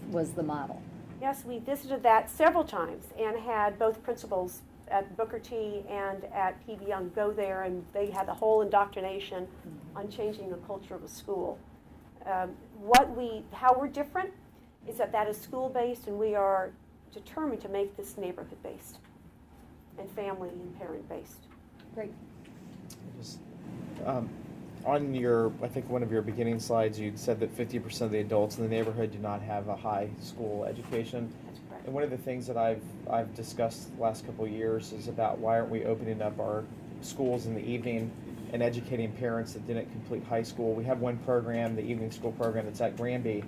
S12: was the model.
S5: Yes, we visited that several times and had both principals at Booker T and at PB Young go there, and they had the whole indoctrination on changing the culture of a school. How we're different is that is school-based, and we are determined to make this neighborhood-based and family and parent-based.
S12: Great.
S13: Just, on your, I think one of your beginning slides, you said that 50% of the adults in the neighborhood do not have a high school education.
S5: That's correct.
S13: And one of the things that I've discussed the last couple of years is about why aren't we opening up our schools in the evening and educating parents that didn't complete high school. We have one program, the evening school program that's at Granby,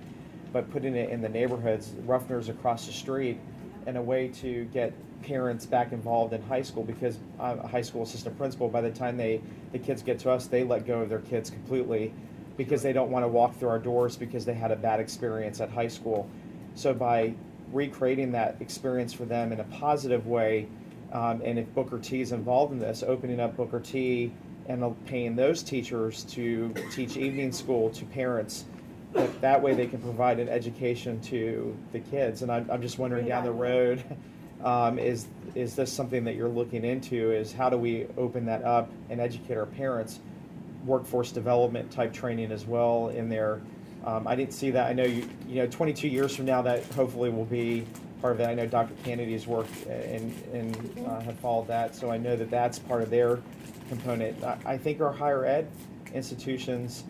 S13: but putting it in the neighborhoods, Ruffner's across the street, and a way to get parents back involved in high school, because I'm a high school assistant principal. By the time the kids get to us, they let go of their kids completely because they don't want to walk through our doors because they had a bad experience at high school. So by recreating that experience for them in a positive way, and if Booker T is involved in this, opening up Booker T and paying those teachers to teach evening school to parents, that way they can provide an education to the kids. And I'm just wondering down the road, is this something that you're looking into, is how do we open that up and educate our parents, workforce development type training as well in there. I didn't see that. I know you know 22 years from now that hopefully will be part of it. I know Dr. Kennedy's worked and have followed that, so I know that that's part of their component. I think our higher ed institutions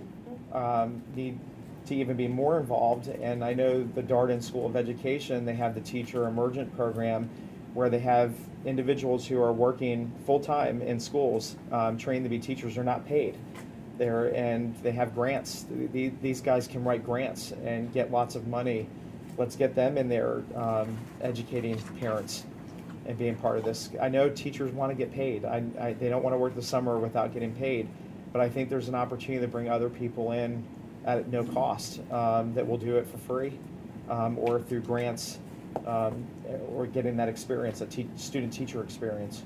S13: need to even be more involved, and I know the Darden School of Education, they have the Teacher Emergent program where they have individuals who are working full-time in schools, trained to be teachers, are not paid. And they have grants. These guys can write grants and get lots of money. Let's get them in there educating parents and being part of this. I know teachers want to get paid. They don't want to work the summer without getting paid, but I think there's an opportunity to bring other people in at no cost that will do it for free or through grants or getting that experience, that student-teacher experience.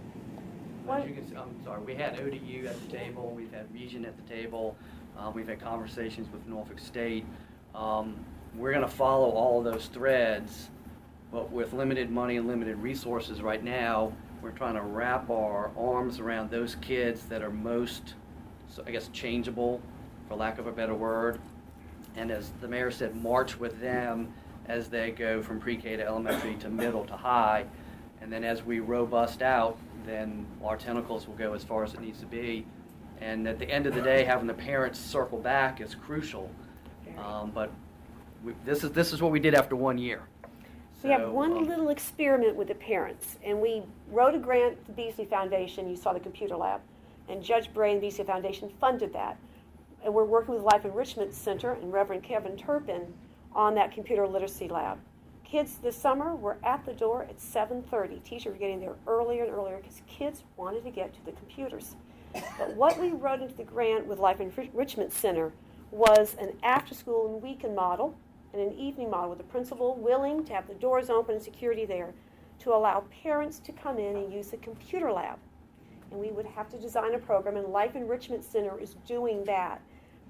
S4: I'm sorry, we had ODU at the table, we've had Region at the table, we've had conversations with Norfolk State. We're going to follow all of those threads, but with limited money and limited resources right now, we're trying to wrap our arms around those kids that are most, I guess, changeable, for lack of a better word. And as the mayor said, march with them as they go from pre-K to elementary to middle to high. And then as we robust out, then our tentacles will go as far as it needs to be. And at the end of the day, having the parents circle back is crucial. But this is what we did after 1 year.
S5: We have one little experiment with the parents, and we wrote a grant to the Beasley Foundation. You saw the computer lab and Judge Bray and BC Foundation funded that. And we're working with Life Enrichment Center and Reverend Kevin Turpin on that computer literacy lab. Kids this summer were at the door at 7:30. Teachers were getting there earlier and earlier because kids wanted to get to the computers. But what we wrote into the grant with Life Enrichment Center was an after-school and weekend model and an evening model with the principal willing to have the doors open and security there to allow parents to come in and use the computer lab. And we would have to design a program, and Life Enrichment Center is doing that.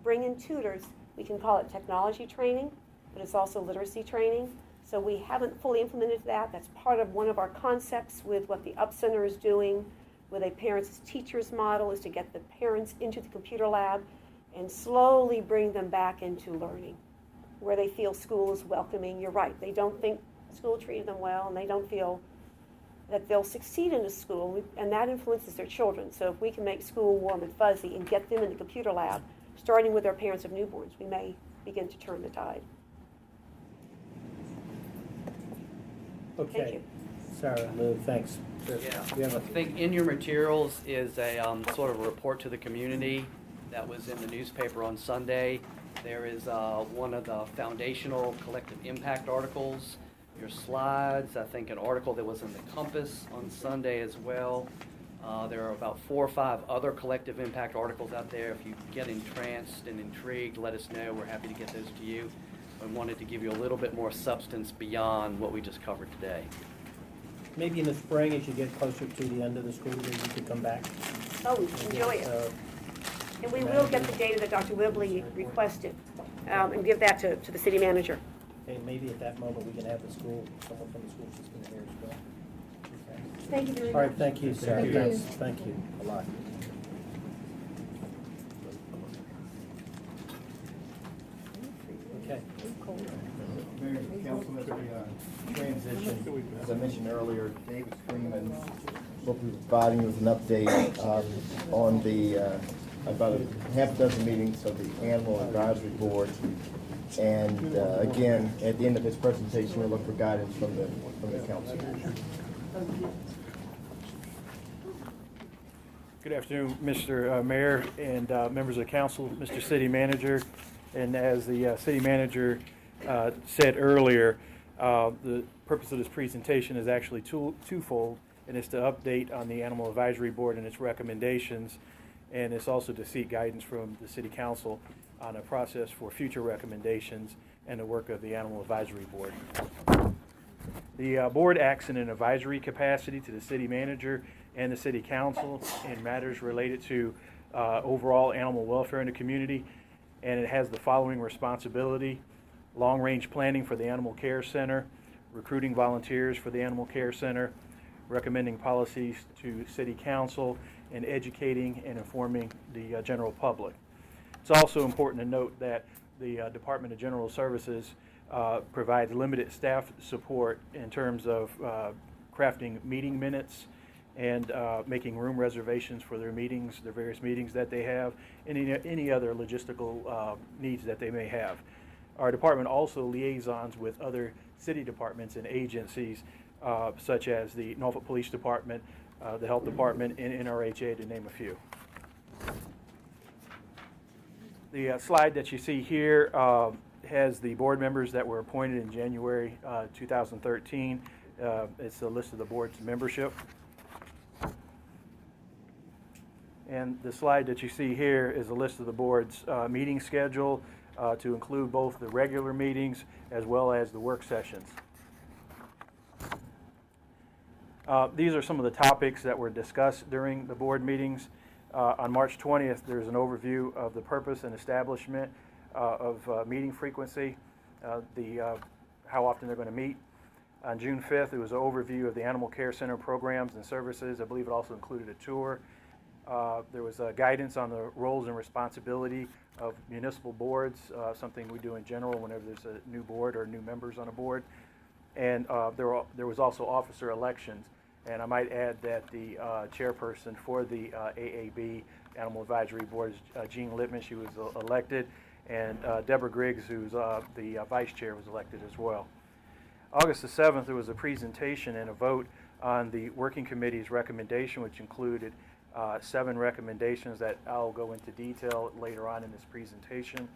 S5: Bring in tutors. We can call it technology training, but it's also literacy training. So we haven't fully implemented that. That's part of one of our concepts with what the UP Center is doing with a parents as teachers model, is to get the parents into the computer lab and slowly bring them back into learning, where they feel school is welcoming. You're right. They don't think school treated them well, and they don't feel that they'll succeed in a school, and that influences their children. So if we can make school warm and fuzzy and get them in the computer lab, starting with their parents of newborns, we may begin to turn the tide.
S1: Okay.
S5: Thank you.
S1: Sarah, Lou, thanks.
S4: Yeah,
S1: We have
S4: I
S1: a-
S4: think in your materials is a sort of a report to the community that was in the newspaper on Sunday. There is one of the foundational collective impact articles. Your slides, I think an article that was in the Compass on Sunday as well. There are about 4 or 5 other collective impact articles out there. If you get entranced and intrigued, let us know. We're happy to get those to you. I wanted to give you a little bit more substance beyond what we just covered today.
S1: Maybe in the spring, as you get closer to the end of the school year, you could come back.
S5: Oh, enjoy
S1: Get,
S5: it. And we will get the data that Dr. Whibley requested and give that to the city manager.
S1: And maybe at that moment, we can have the school, someone from the school system here as well. Okay.
S5: Thank you very much.
S1: All right, thank you, Sarah.
S12: Thank you.
S1: Thank you a lot. Okay.
S2: Mayor, Council, as we transition, as I mentioned earlier, David Freeman will be providing you with an update on the, about a half dozen meetings of the Animal Advisory Board. And again, at the end of his presentation, we'll look for guidance from the council.
S14: Good afternoon, Mr. Mayor and members of the council, Mr. City Manager. And as the city manager said earlier, the purpose of this presentation is actually twofold, and it's to update on the Animal Advisory Board and its recommendations, and it's also to seek guidance from the City Council on a process for future recommendations and the work of the Animal Advisory Board. The board acts in an advisory capacity to the city manager and the City Council in matters related to overall animal welfare in the community, and it has the following responsibility: long-range planning for the Animal Care Center, recruiting volunteers for the Animal Care Center, recommending policies to City Council, and educating and informing the general public. It's also important to note that the Department of General Services provides limited staff support in terms of crafting meeting minutes and making room reservations for their meetings, their various meetings that they have, and any other logistical needs that they may have. Our department also liaisons with other city departments and agencies such as the Norfolk Police Department, the Health Department, and NRHA, to name a few. The slide that you see here has the board members that were appointed in January 2013. It's a list of the board's membership. And the slide that you see here is a list of the board's meeting schedule to include both the regular meetings as well as the work sessions. These are some of the topics that were discussed during the board meetings. On March 20th, there's an overview of the purpose and establishment of meeting frequency, how often they're going to meet. On June 5th, it was an overview of the Animal Care Center programs and services. I believe it also included a tour. There was guidance on the roles and responsibility of municipal boards, something we do in general whenever there's a new board or new members on a board. And there was also officer elections. And I might add that the chairperson for the AAB, Animal Advisory Board, is Jean Littman. She was elected. And Deborah Griggs, who's the vice chair, was elected as well. August the 7th, there was a presentation and a vote on the working committee's recommendation, which included 7 recommendations that I'll go into detail later on in this presentation.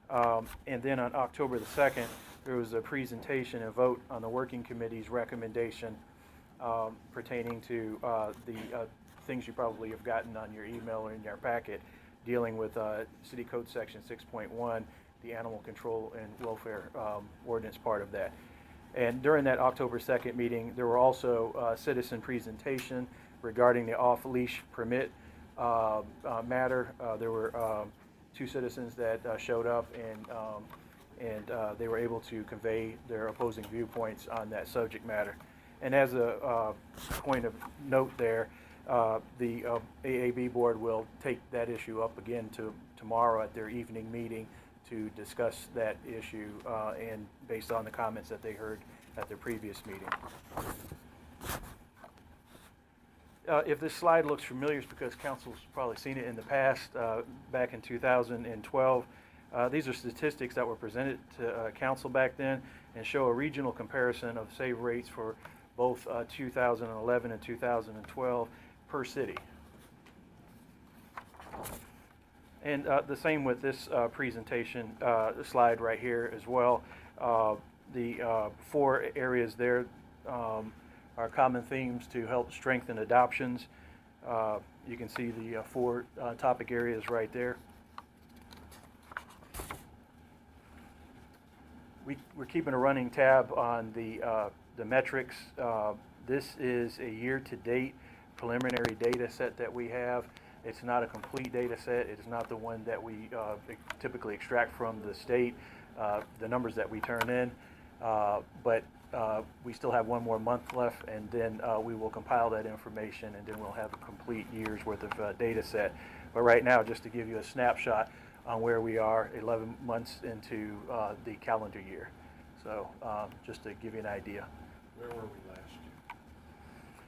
S14: And then on October the 2nd, there was a presentation and vote on the working committee's recommendation pertaining to the things you probably have gotten on your email or in your packet, dealing with City Code Section 6.1, the animal control and welfare ordinance part of that. And during that October 2nd meeting, there were also citizen presentation regarding the off-leash permit matter. There were 2 citizens that showed up, and they were able to convey their opposing viewpoints on that subject matter. And as a point of note there, the AAB board will take that issue up again tomorrow at their evening meeting to discuss that issue and based on the comments that they heard at their previous meeting. If this slide looks familiar, it's because council's probably seen it in the past. Back in 2012, these are statistics that were presented to council back then and show a regional comparison of save rates for both 2011 and 2012 per city. And the same with this presentation slide right here as well. The 4 areas there are common themes to help strengthen adoptions. You can see the 4 topic areas right there. We're keeping a running tab on the metrics. This is a year-to-date preliminary data set that we have. It's not a complete data set. It is not the one that we typically extract from the state, the numbers that we turn in. But we still have 1 more month left, and then we will compile that information, and then we'll have a complete year's worth of data set. But right now, just to give you a snapshot on where we are 11 months into the calendar year. So just to give you an idea.
S15: Where were we last year?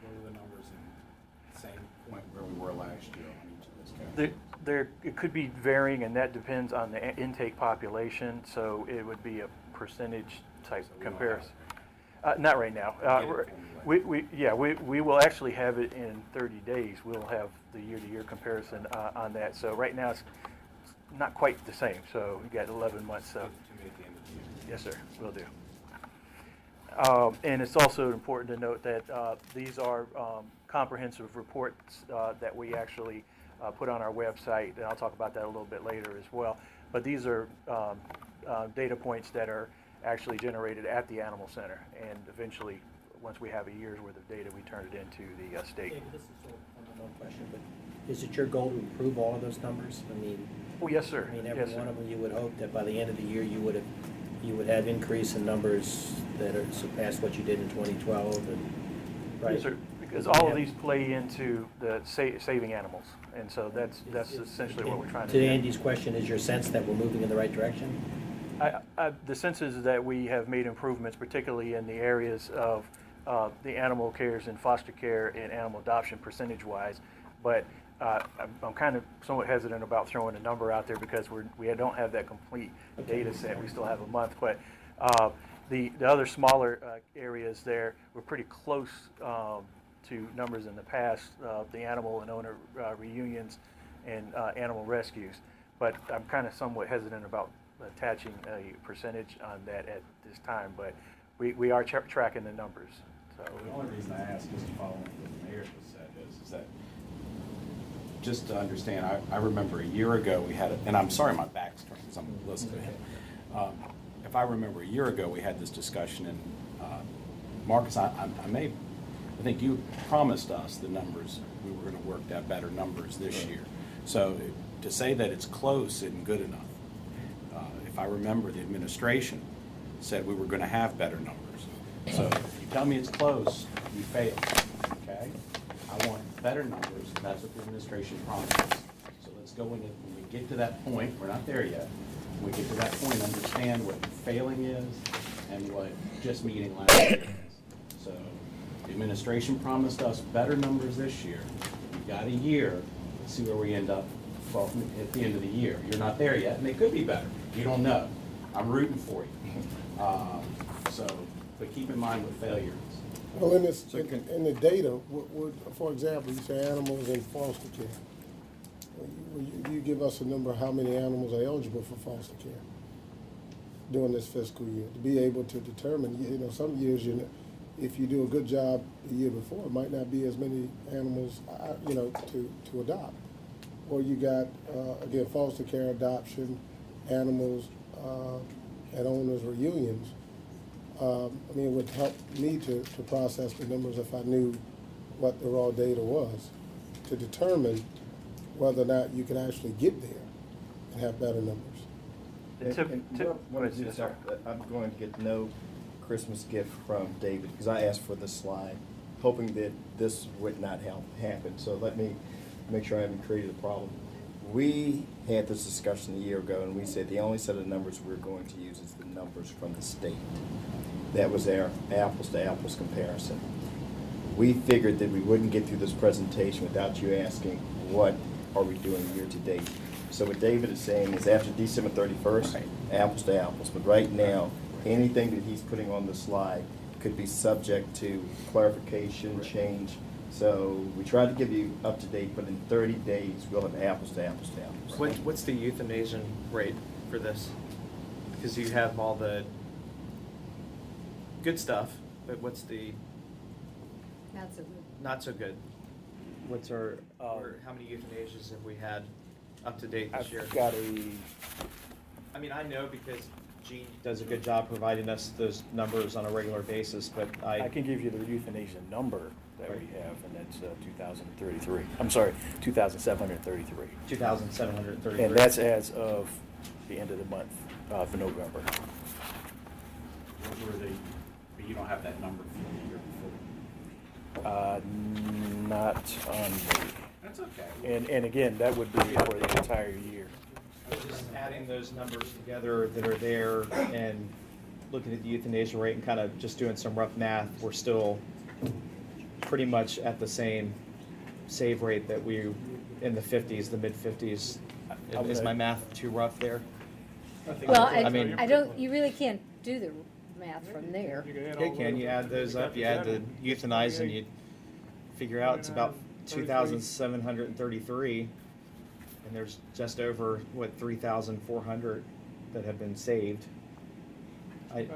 S15: What were the numbers in the same point where we were last year on each of those categories?
S14: It could be varying, and that depends on the intake population, so it would be a percentage type comparison. Not right now. We will actually have it in 30 days. We'll have the year-to-year comparison on that. So right now it's not quite the same. So we got 11 months. So yes, sir, will do. And it's also important to note that these are comprehensive reports that we actually put on our website, and I'll talk about that a little bit later as well. But these are data points that are actually generated at the Animal Center, and eventually, once we have a year's worth of data, we turn it into the state.
S1: David, this is sort of one question, but is it your goal to improve all of those numbers? I mean,
S14: oh yes, sir.
S1: I mean, every one of them, you would hope that by the end of the year, you would have increase in numbers that are surpass what you did in 2012, and right?
S14: Yes, sir. Because all of these play into the saving animals, and so that's essentially what we're trying to do.
S1: To Andy's question, is your sense that we're moving in the right direction?
S14: The sense is that we have made improvements, particularly in the areas of the animal cares and foster care and animal adoption percentage-wise. But I'm kind of somewhat hesitant about throwing a number out there because we don't have that complete data set. We still have a month. But the other smaller areas there, we're pretty close to numbers in the past, the animal and owner reunions and animal rescues. But I'm kind of somewhat hesitant about attaching a percentage on that at this time, but we are tracking the numbers. So
S15: the only reason I ask, just to follow what the mayor just said, is that just to understand, I remember a year ago we had, and I'm sorry my back's turned because I'm listening to him. If I remember a year ago we had this discussion, and Marcus, I think you promised us the numbers, we were going to work out better numbers this year. So to say that it's close isn't good enough. If I remember, the administration said we were going to have better numbers. So if you tell me it's close, you fail, okay? I want better numbers. That's what the administration promised us. So let's go in, when we get to that point, we're not there yet. When we get to that point, understand what failing is and what just meeting last year is. So the administration promised us better numbers this year. We've got a year. Let's see where we end up at the end of the year. You're not there yet, and they could be better. You don't know. I'm rooting for you. So but keep in mind what failure is.
S11: Well, in this, in the data, for example, you say animals in foster care. Will you give us a number of how many animals are eligible for foster care during this fiscal year, to be able to determine, some years, if you do a good job the year before, it might not be as many animals, to adopt. Or you got, again, foster care, adoption, animals, and owners or unions. It would help me to process the numbers if I knew what the raw data was, to determine whether or not you can actually get there and have better numbers.
S2: I'm going to get no Christmas gift from David because I asked for this slide, hoping that this would not happen. So let me make sure I haven't created a problem. We had this discussion a year ago, and we said the only set of numbers we're going to use is the numbers from the state. That was our apples-to-apples comparison. We figured that we wouldn't get through this presentation without you asking, what are we doing year to date? So what David is saying is after December 31st, apples to apples. But right now, anything that he's putting on the slide could be subject to clarification, change. So we tried to give you up to date, but in 30 days, we'll have apples to apples to apples.
S13: What's the euthanasian rate for this? Because you have all the good stuff, but what's the
S12: Not so good.
S13: not so good? What's our, or how many euthanasias have we had up to date this year? I mean, I know because Gene does a good job providing us those numbers on a regular basis, but
S14: I can give you the euthanasia number that we have, and that's 2,033. I'm sorry, 2,733.
S13: 2,733.
S14: And that's as of the end of the month of November.
S15: What were they, but you don't have that number from the year before?
S14: Not on me.
S15: That's okay.
S14: And again, that would be for the entire year.
S13: Just adding those numbers together that are there and looking at the euthanasia rate and kind of just doing some rough math, we're still pretty much at the same save rate that we in the 50s, the mid 50s. Is my math too rough there?
S12: Well, I mean, you really can't do the math from there.
S13: You can. You add those up. You add the euthanize, and you figure out it's about 2,733, and there's just over 3,400 that have been saved.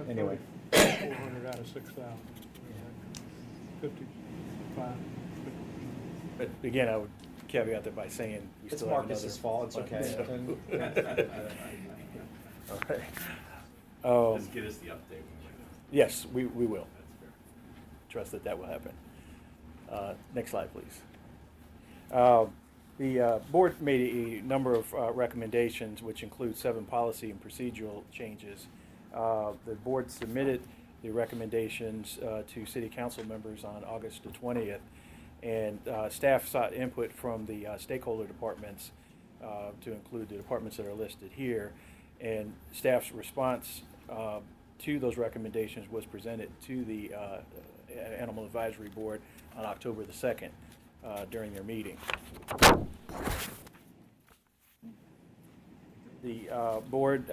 S13: Anyway.
S16: 400 out of 6,000. 55.
S14: But again, I would caveat that by saying we
S13: It's
S14: still have
S13: Marcus's fault. It's okay.
S14: Okay.
S15: Just get us the update.
S14: Yes, we will. Trust that will happen. Next slide, please. The board made a number of recommendations, which include 7 policy and procedural changes. The board submitted the recommendations to city council members on August the 20th, and staff sought input from the stakeholder departments to include the departments that are listed here. And staff's response to those recommendations was presented to the Animal Advisory Board on October the 2nd during their meeting. The board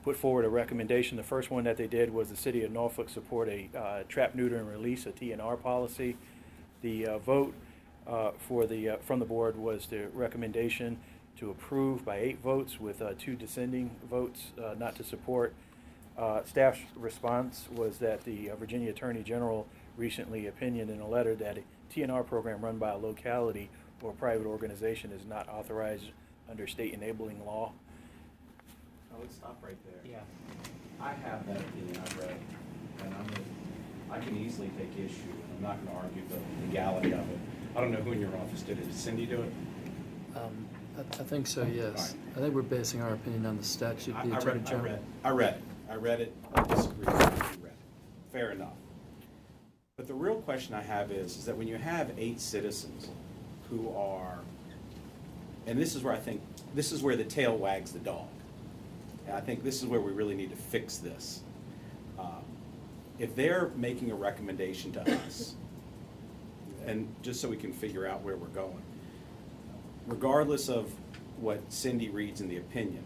S14: put forward a recommendation. The first one that they did was the City of Norfolk support a trap, neuter, and release, a TNR policy. The vote from the board was the recommendation to approve by 8 votes with 2 dissenting votes not to support. Staff's response was that the Virginia Attorney General recently opinioned in a letter that a TNR program run by a locality or private organization is not authorized under state enabling law.
S15: Let's stop right there.
S13: Yeah.
S15: I have that opinion, I've read, and I can easily take issue, and I'm not going to argue the legality of it. I don't know who in your office did it. Did Cindy do it?
S17: I think so, yes.
S15: Right.
S17: I think we're basing our opinion on the statute, the Attorney General.
S15: I read it. I disagree with what you read. Fair enough. But the real question I have is that when you have 8 citizens who are, and this is where I think, this is where the tail wags the dog. And I think this is where we really need to fix this. If they're making a recommendation to us, and just so we can figure out where we're going, regardless of what Cindy reads in the opinion,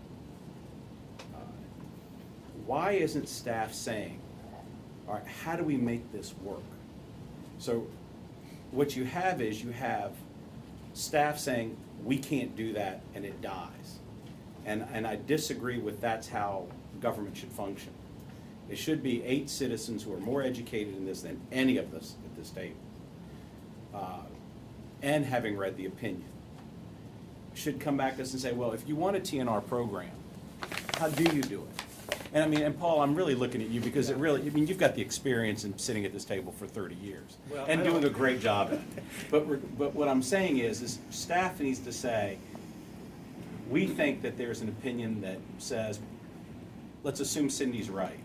S15: why isn't staff saying, all right, how do we make this work? So what you have is you have staff saying, we can't do that, and it dies. And I disagree with that's how government should function. It should be 8 citizens who are more educated in this than any of us at this table, and having read the opinion, should come back to us and say, well, if you want a TNR program, how do you do it? And I mean, and Paul, I'm really looking at you because it really, I mean, you've got the experience in sitting at this table for 30 years and doing a great job at it. But what I'm saying is staff needs to say, we think that there's an opinion that says, let's assume Cindy's right.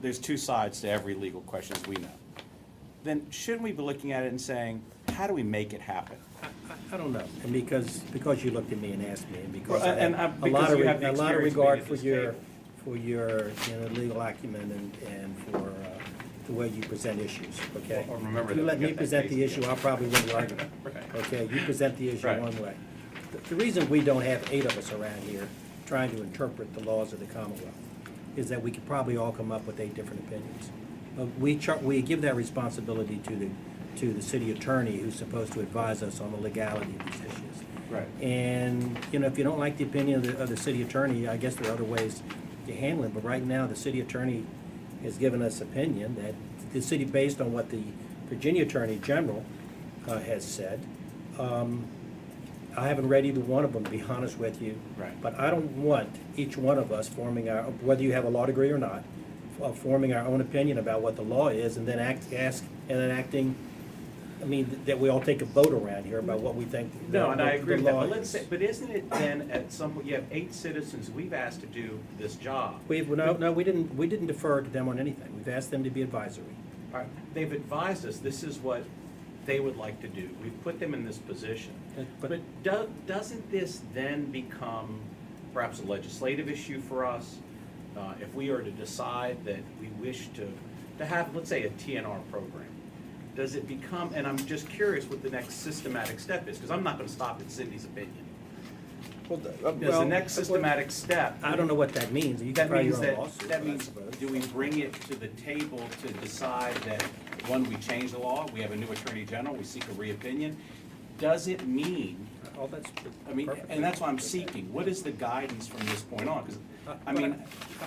S15: There's 2 sides to every legal question, as we know. Then shouldn't we be looking at it and saying, how do we make it happen?
S1: I don't know, and because you looked at me and asked me, and because
S15: Well,
S1: I have
S15: and
S1: a lot of
S15: you have the
S1: a lot of
S15: experience
S1: regard
S15: being
S1: for
S15: at this
S1: your legal acumen and for the way you present issues. Okay.
S15: Well, remember
S1: if you
S15: that
S1: let
S15: we
S1: me
S15: got that
S1: present the
S15: case
S1: issue,
S15: together.
S1: I'll probably win the argument.
S15: Right.
S1: Okay. You present the issue
S15: Right.
S1: one way. The reason we don't have 8 of us around here trying to interpret the laws of the Commonwealth is that we could probably all come up with 8 different opinions. We give that responsibility to the city attorney, who's supposed to advise us on the legality of these issues.
S15: Right.
S1: And, if you don't like the opinion of the city attorney, I guess there are other ways to handle it. But right now, the city attorney has given us opinion that the city, based on what the Virginia Attorney General has said, I haven't read either one of them, to be honest with you.
S15: Right.
S1: But I don't want each one of us forming our, whether you have a law degree or not, forming our own opinion about what the law is, and then acting. I mean, that we all take a vote around here about what we think.
S15: No, and I agree with that,
S1: law
S15: but let's
S1: is.
S15: say, but isn't it then at some point, you have 8 citizens we've asked to do this job.
S1: We didn't defer to them on anything. We've asked them to be advisory.
S15: All right, they've advised us this is what they would like to do. We've put them in this position. But doesn't this then become perhaps a legislative issue for us? If we are to decide that we wish to have, let's say, a TNR program, does it become, and I'm just curious what the next systematic step is, because I'm not going to stop at Cindy's opinion. Does the next systematic step?
S1: I don't know what that means. You can
S15: That
S1: file
S15: means
S1: your own
S15: that,
S1: lawsuit,
S15: that
S1: I
S15: means,
S1: suppose.
S15: do we bring it to the table to decide that, one, we change the law, we have a new attorney general, we seek a re-opinion? Does it mean,
S1: Oh, that's
S15: I mean,
S1: perfect.
S15: and that's what I'm seeking, what is the guidance from this point on? Because, I mean,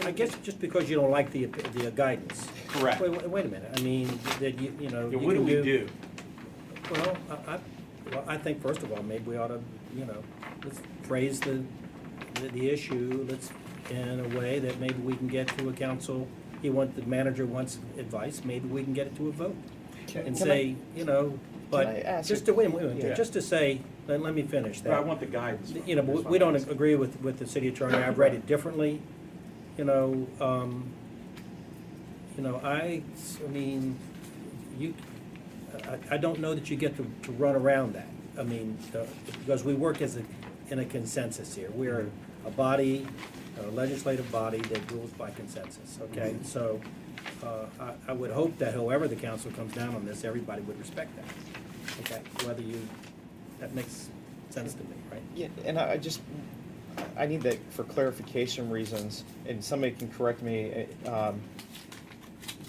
S1: I guess just because you don't like the guidance.
S15: Correct.
S1: Wait a minute. I mean, that you know.
S15: Yeah,
S1: you
S15: what do
S1: can
S15: we do?
S1: Well, I think first of all, maybe we ought to, let's phrase the issue. Let's in a way that maybe we can get to a council. The manager wants advice. Maybe we can get it to a vote and say, But
S13: I ask
S1: just
S13: you-
S1: to wait,
S15: Yeah.
S1: just to say, let me finish that.
S15: But I want the guidance. from
S1: You know,
S15: it, that's
S1: we
S15: what
S1: don't
S15: I'm asking.
S1: agree with the city attorney. I've read it differently. I don't know that you get to run around that. I mean, because we work in a consensus here. We're a body, a legislative body that rules by consensus, okay? So I would hope that whoever the council comes down on this, everybody would respect that, okay? That makes sense to me, right?
S13: Yeah, and I need that for clarification reasons, and somebody can correct me.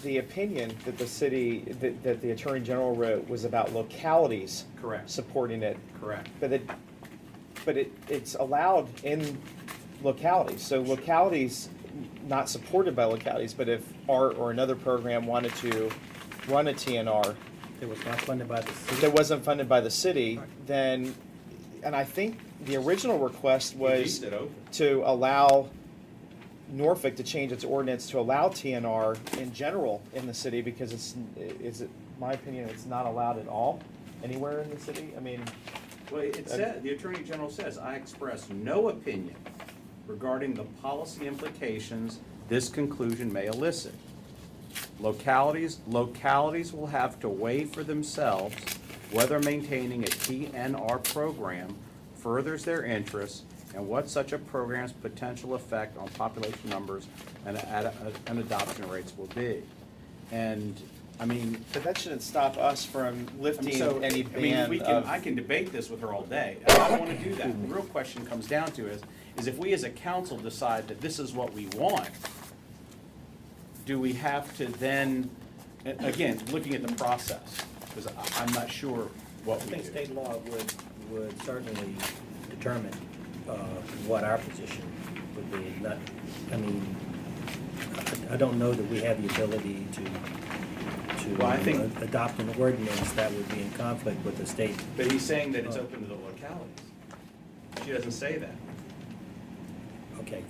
S13: The opinion that that the Attorney General wrote was about localities
S15: Correct.
S13: supporting it.
S15: Correct.
S13: But it's allowed in localities. So localities, not supported by localities, but if art or another program wanted to run a TNR,
S1: It was not funded by the city.
S13: that wasn't funded by the city, then, and I think the original request
S15: We
S13: was
S15: leave it open.
S13: to allow Norfolk to change its ordinance to allow TNR in general in the city, because my opinion, it's not allowed at all anywhere in the city. I mean,
S15: Well, it said, the Attorney General says, I express no opinion regarding the policy implications this conclusion may elicit. Localities will have to weigh for themselves whether maintaining a TNR program furthers their interests and what such a program's potential effect on population numbers and adoption rates will be. And, I mean,
S13: but that shouldn't stop us from lifting
S15: so,
S13: any
S15: I mean,
S13: ban of.
S15: I can debate this with her all day. I don't want to do that. The real question comes down to is if we as a council decide that this is what we want, do we have to then, again, looking at the process, because I'm not sure what
S1: I
S15: we
S1: think
S15: do.
S1: state law would certainly determine what our position would be. Not, I mean, I don't know that we have the ability to
S15: Well, I think-
S1: adopt an ordinance that would be in conflict with the state.
S15: But he's saying that it's open to the localities. She doesn't say that.
S1: Okay,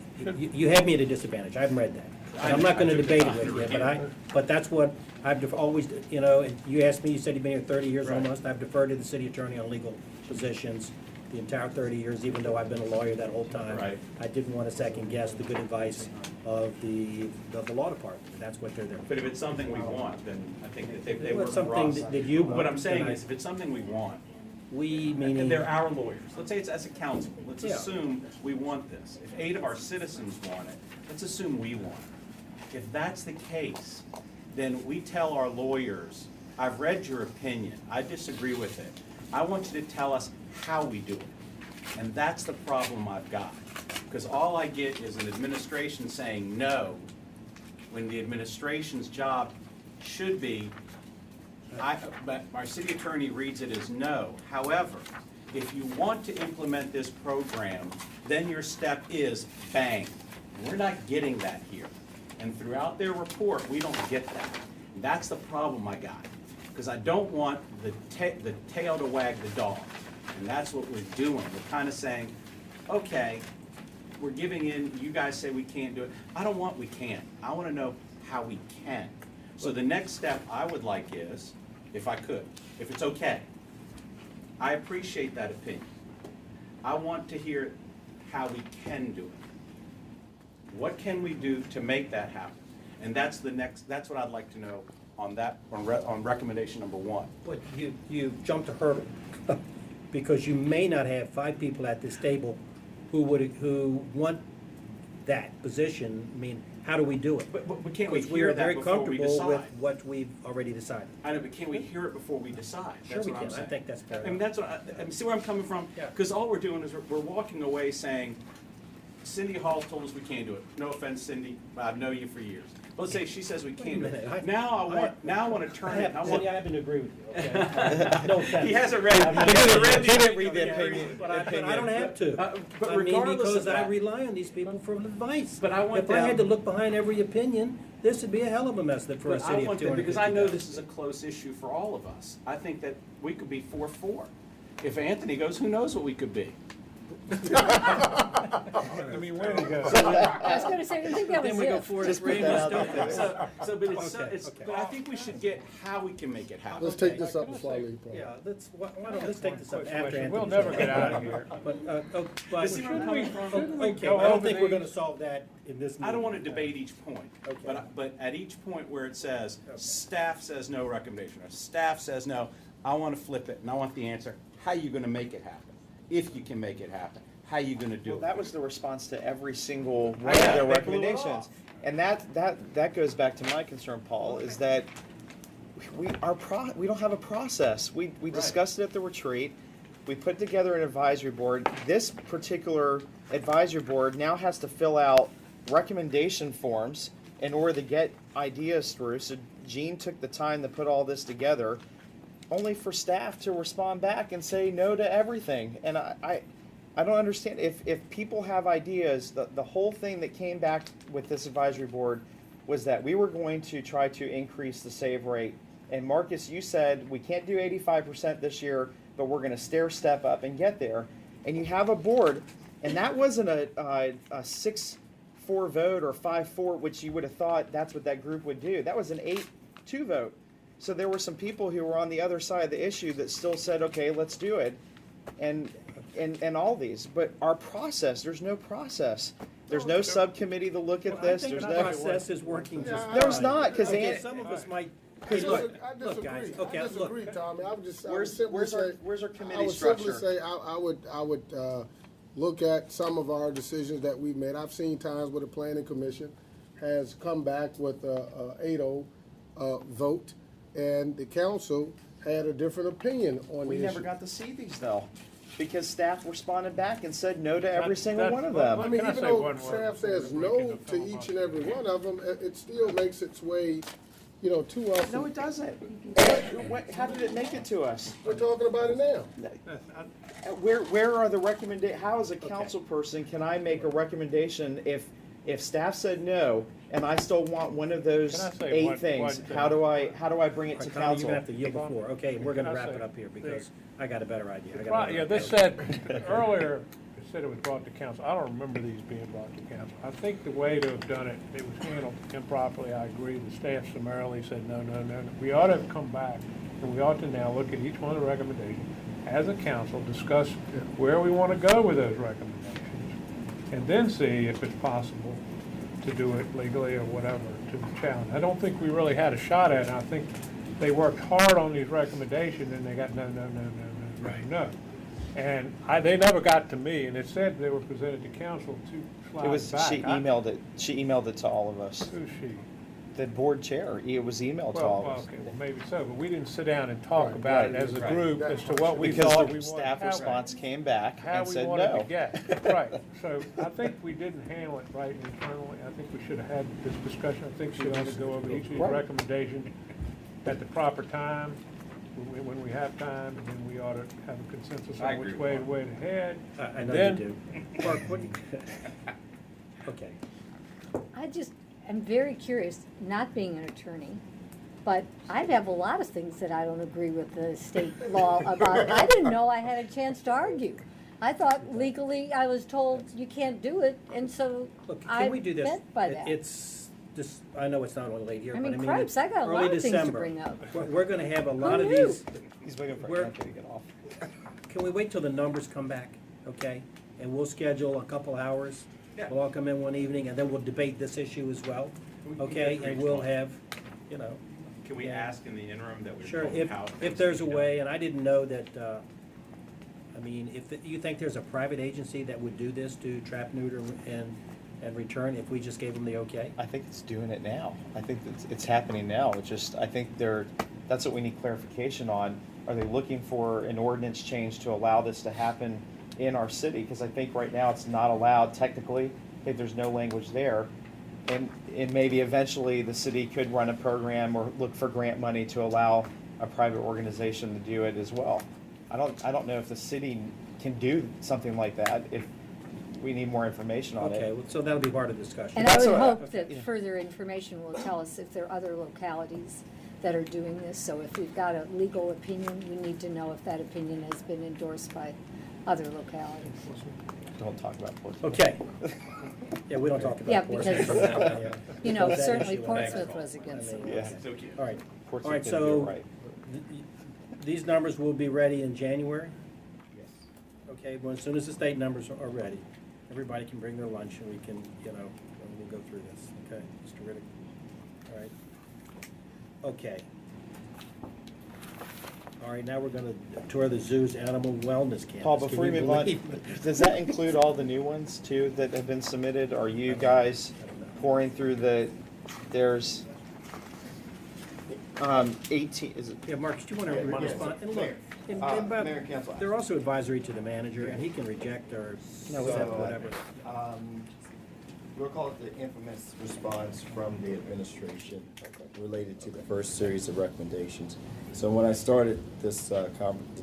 S1: you have me at a disadvantage. I haven't read that. And I'm not going to debate it with you, but that's what I've always, you know, and you asked me, you said you've been here 30 years
S15: Right.
S1: almost. I've deferred to the city attorney on legal positions the entire 30 years, even though I've been a lawyer that whole time.
S15: Right.
S1: I didn't want to second guess the good advice of the law department. That's what they're there.
S15: But if it's something we want, then I think that they
S1: Well,
S15: work
S1: it's
S15: for
S1: something
S15: us.
S1: that you want,
S15: What I'm saying
S1: then
S15: is, if it's something we want,
S1: we,
S15: and
S1: meaning.
S15: they're our lawyers. Let's say it's as a council. Let's
S1: Yeah.
S15: assume we want this. If 8 of our citizens want it, let's assume we want it. If that's the case, then we tell our lawyers, I've read your opinion. I disagree with it. I want you to tell us how we do it. And that's the problem I've got. Because all I get is an administration saying no, when the administration's job should be, but our city attorney reads it as no. However, if you want to implement this program, then your step is bang. And we're not getting that here. And throughout their report, we don't get that. And that's the problem I got. Because I don't want the tail to wag the dog. And that's what we're doing. We're kind of saying, okay, we're giving in, you guys say we can't do it. I don't want we can't. I want to know how we can. So the next step I would like is, if I could, if it's okay, I appreciate that opinion. I want to hear how we can do it. What can we do to make that happen? And that's what I'd like to know on that, on recommendation number 1.
S1: But you jumped a hurdle, because you may not have 5 people at this table who want that position. I mean, how do we do it?
S15: But can't we
S1: Because we
S15: hear
S1: are
S15: that
S1: very
S15: before we
S1: comfortable with
S15: decide?
S1: what we've already decided.
S15: I know, but can we hear it before we decide?
S1: Sure
S15: That's
S1: we
S15: what I'm
S1: can. I
S15: saying.
S1: think that's fair
S15: I mean, that's what I mean, see where I'm coming from?
S1: Yeah.
S15: Because all we're doing is we're walking away saying, Cindy Hall told us we can't do it. No offense, Cindy, but I've known you for years. Let's say she says we can't do it. Now I want to turn it.
S1: Cindy, I happen to agree with you, okay? No offense.
S15: He hasn't read.
S2: He didn't read the opinion.
S1: But I don't have to.
S15: But
S1: I mean,
S15: regardless
S1: because
S15: of
S1: I
S15: that-
S1: rely on these people for advice.
S15: But I want
S1: If I had to
S15: them-
S1: look behind every opinion, this would be a hell of a mess that for a
S15: But I
S1: city of
S15: want them,
S1: 250,000.
S15: because I know this is a close issue for all of us. I think that we could be 4-4. If Anthony goes, who knows what we could be?
S16: I mean, where to go?
S12: I was gonna say, I think that was
S1: Then we go
S12: it.
S1: forward.
S2: Just put that out there.
S15: But I think we should get how we can make it happen.
S11: Let's take this up before I leave. Paul.
S1: Yeah, let's take this up
S16: Quick
S1: after
S16: question.
S1: Anthony.
S16: We'll never get out of here.
S1: But
S15: see where I'm coming from?
S1: okay,
S16: go
S1: I don't
S16: over
S1: think we're
S16: these?
S1: gonna solve that in this meeting.
S15: I don't want to debate each point,
S1: Okay.
S15: but at each point where it says, staff says no recommendation, or staff says no, I want to flip it, and I want the answer, how are you going to make it happen? If you can make it happen, how are you going to do
S13: Well,
S15: it?
S13: that was the response to every single one
S15: Yeah,
S13: of their
S15: they blew it
S13: recommendations.
S15: off.
S13: And that goes back to my concern, Paul, is that we don't have a process. We discussed it at the retreat. We put together an advisory board. This particular advisory board now has to fill out recommendation forms in order to get ideas through. So Gene took the time to put all this together, only for staff to respond back and say no to everything. And I don't understand. If people have ideas, the whole thing that came back with this advisory board was that we were going to try to increase the save rate. And Marcus, you said we can't do 85% this year, but we're going to stair step up and get there. And you have a board, and that wasn't a 6-4 vote or 5-4, which you would have thought that's what that group would do. That was an 8-2 vote. So there were some people who were on the other side of the issue that still said, okay, let's do it. And all these. But our process, there's no process. There's no subcommittee to look at this.
S1: I think
S13: There's
S1: the
S13: no
S1: process is working just fine.
S13: There's not, because
S1: some of us might.
S11: I
S1: Hey, look,
S11: disagree.
S1: look, guys. Okay,
S11: I
S1: look.
S11: disagree, Tommy. I would just.
S13: Where's our committee
S11: I would
S13: structure?
S11: simply say I would look at some of our decisions that we've made. I've seen times where the planning commission has come back with a 8-0 vote, and the council had a different opinion on
S13: We
S11: the
S13: never
S11: issue.
S13: got to see these though. because staff responded back and said no to every single one of
S11: I
S13: them.
S11: mean, even though staff says no to each and every one of them, it still makes its way, to us.
S13: No, it doesn't. How did it make it to us?
S11: We're talking about it now.
S13: Where are the how as a council person can I make a recommendation if staff said no and I still want one of those
S16: Can I say
S13: 8
S16: one
S13: things?
S16: thing?
S13: How do I bring it to
S1: All right, Tommy,
S13: council?
S1: you're gonna have to yield before. Okay, we're gonna
S16: Can I
S1: wrap
S16: say-
S1: it up here because I got a better idea. I got a
S16: Right,
S1: better
S16: yeah,
S1: idea.
S16: this said, earlier, it said it was brought to council. I don't remember these being brought to council. I think the way to have done it, it was handled improperly. I agree. The staff summarily said, no. We ought to have come back, and we ought to now look at each one of the recommendations as a council, discuss where we want to go with those recommendations, and then see if it's possible to do it legally or whatever to the challenge. I don't think we really had a shot at it. I think they worked hard on these recommendations and they got no. And they never got to me, and it said they were presented to council 2 slides back.
S13: She emailed it. She emailed it to all of us.
S16: Who's she?
S13: The board chair. It was emailed to all of us.
S16: Okay, well, maybe so, but we didn't sit down and talk about it as a group as to what we
S13: Because
S16: thought
S13: the
S16: we wanted.
S13: staff response came back
S16: How
S13: and
S16: we
S13: said
S16: wanted
S13: no.
S16: to get, right. So I think we didn't handle it right internally. I think we should have had this discussion. I think we ought to go over each of these
S13: Right.
S16: recommendations at the proper time, when we have time, and then we ought to have a consensus
S3: I
S16: on which
S3: agree
S16: way
S3: with
S16: to way ahead.
S1: I know
S16: Then-
S1: you do. Mark, what do you? Okay.
S12: I just am very curious, not being an attorney, but I have a lot of things that I don't agree with the state law about. I didn't know I had a chance to argue. I thought legally I was told you can't do it, and so
S1: Look,
S12: I
S1: can we do this?
S12: meant by that.
S1: It's this. I know it's not only late here,
S12: I
S1: but
S12: mean,
S1: I mean,
S12: cripes,
S1: it's
S12: I got a
S1: early
S12: lot of things to
S1: December.
S12: bring up.
S1: We're going to have a lot
S12: Who
S1: of
S12: knew?
S1: these.
S13: He's waiting for
S1: We're-
S13: Anthony to get off.
S1: Can we wait till the numbers come back, okay? And we'll schedule a couple hours.
S3: Yeah.
S1: We'll all come in one evening, and then we'll debate this issue as well,
S3: We can
S1: okay?
S3: get
S1: And we'll
S3: briefed on
S1: have, you know.
S3: Can we ask in the interim that we
S1: Sure,
S3: both
S1: if,
S3: house
S1: if there's a way, and I didn't know that, I mean, if you think there's a private agency that would do this to trap, neuter, and return if we just gave them the okay?
S13: I think it's doing it now. I think it's happening now. It's just, I think that's what we need clarification on. Are they looking for an ordinance change to allow this to happen in our city? Because I think right now it's not allowed technically. I think there's no language there. And maybe eventually the city could run a program or look for grant money to allow a private organization to do it as well. I don't know if the city can do something like that if we need more information on
S1: Okay,
S13: it.
S1: well, so that'll be part of the discussion.
S12: And I
S13: That's
S12: would
S13: all right.
S12: hope that
S13: Yeah.
S12: further information will tell us if there are other localities that are doing this. So if we've got a legal opinion, we need to know if that opinion has been endorsed by other localities.
S13: Don't talk about Portsmouth.
S1: Okay. Yeah, we don't talk about
S12: Yeah,
S1: Portsmouth.
S12: because,
S1: Yeah.
S12: you know,
S1: That
S12: certainly
S1: issue.
S12: Portsmouth was against it.
S13: Yeah.
S1: All right.
S13: Portsmouth
S1: All right,
S13: didn't do it
S1: so
S13: right.
S1: these numbers will be ready in January? Yes. Okay, well, as soon as the state numbers are ready, everybody can bring their lunch and we can, you know, and we'll go through this, okay? Mr. Riddick? All right. Okay. All right, now we're gonna tour the zoo's animal wellness campus.
S13: Paul,
S1: Can
S13: before you
S1: you
S13: move on,
S1: believe-
S13: does that include all the new ones too that have been submitted? Are you guys pouring through there's 18, is it?
S1: Yeah, Marcus, do you want
S13: Yeah,
S1: to
S13: Monday.
S1: respond? And look,
S2: Mayor. Mayor and Council.
S1: they're also advisory to the manager, and he can reject or, whatever.
S2: We'll call it the infamous response from the administration related to the first series of recommendations. So when I started this the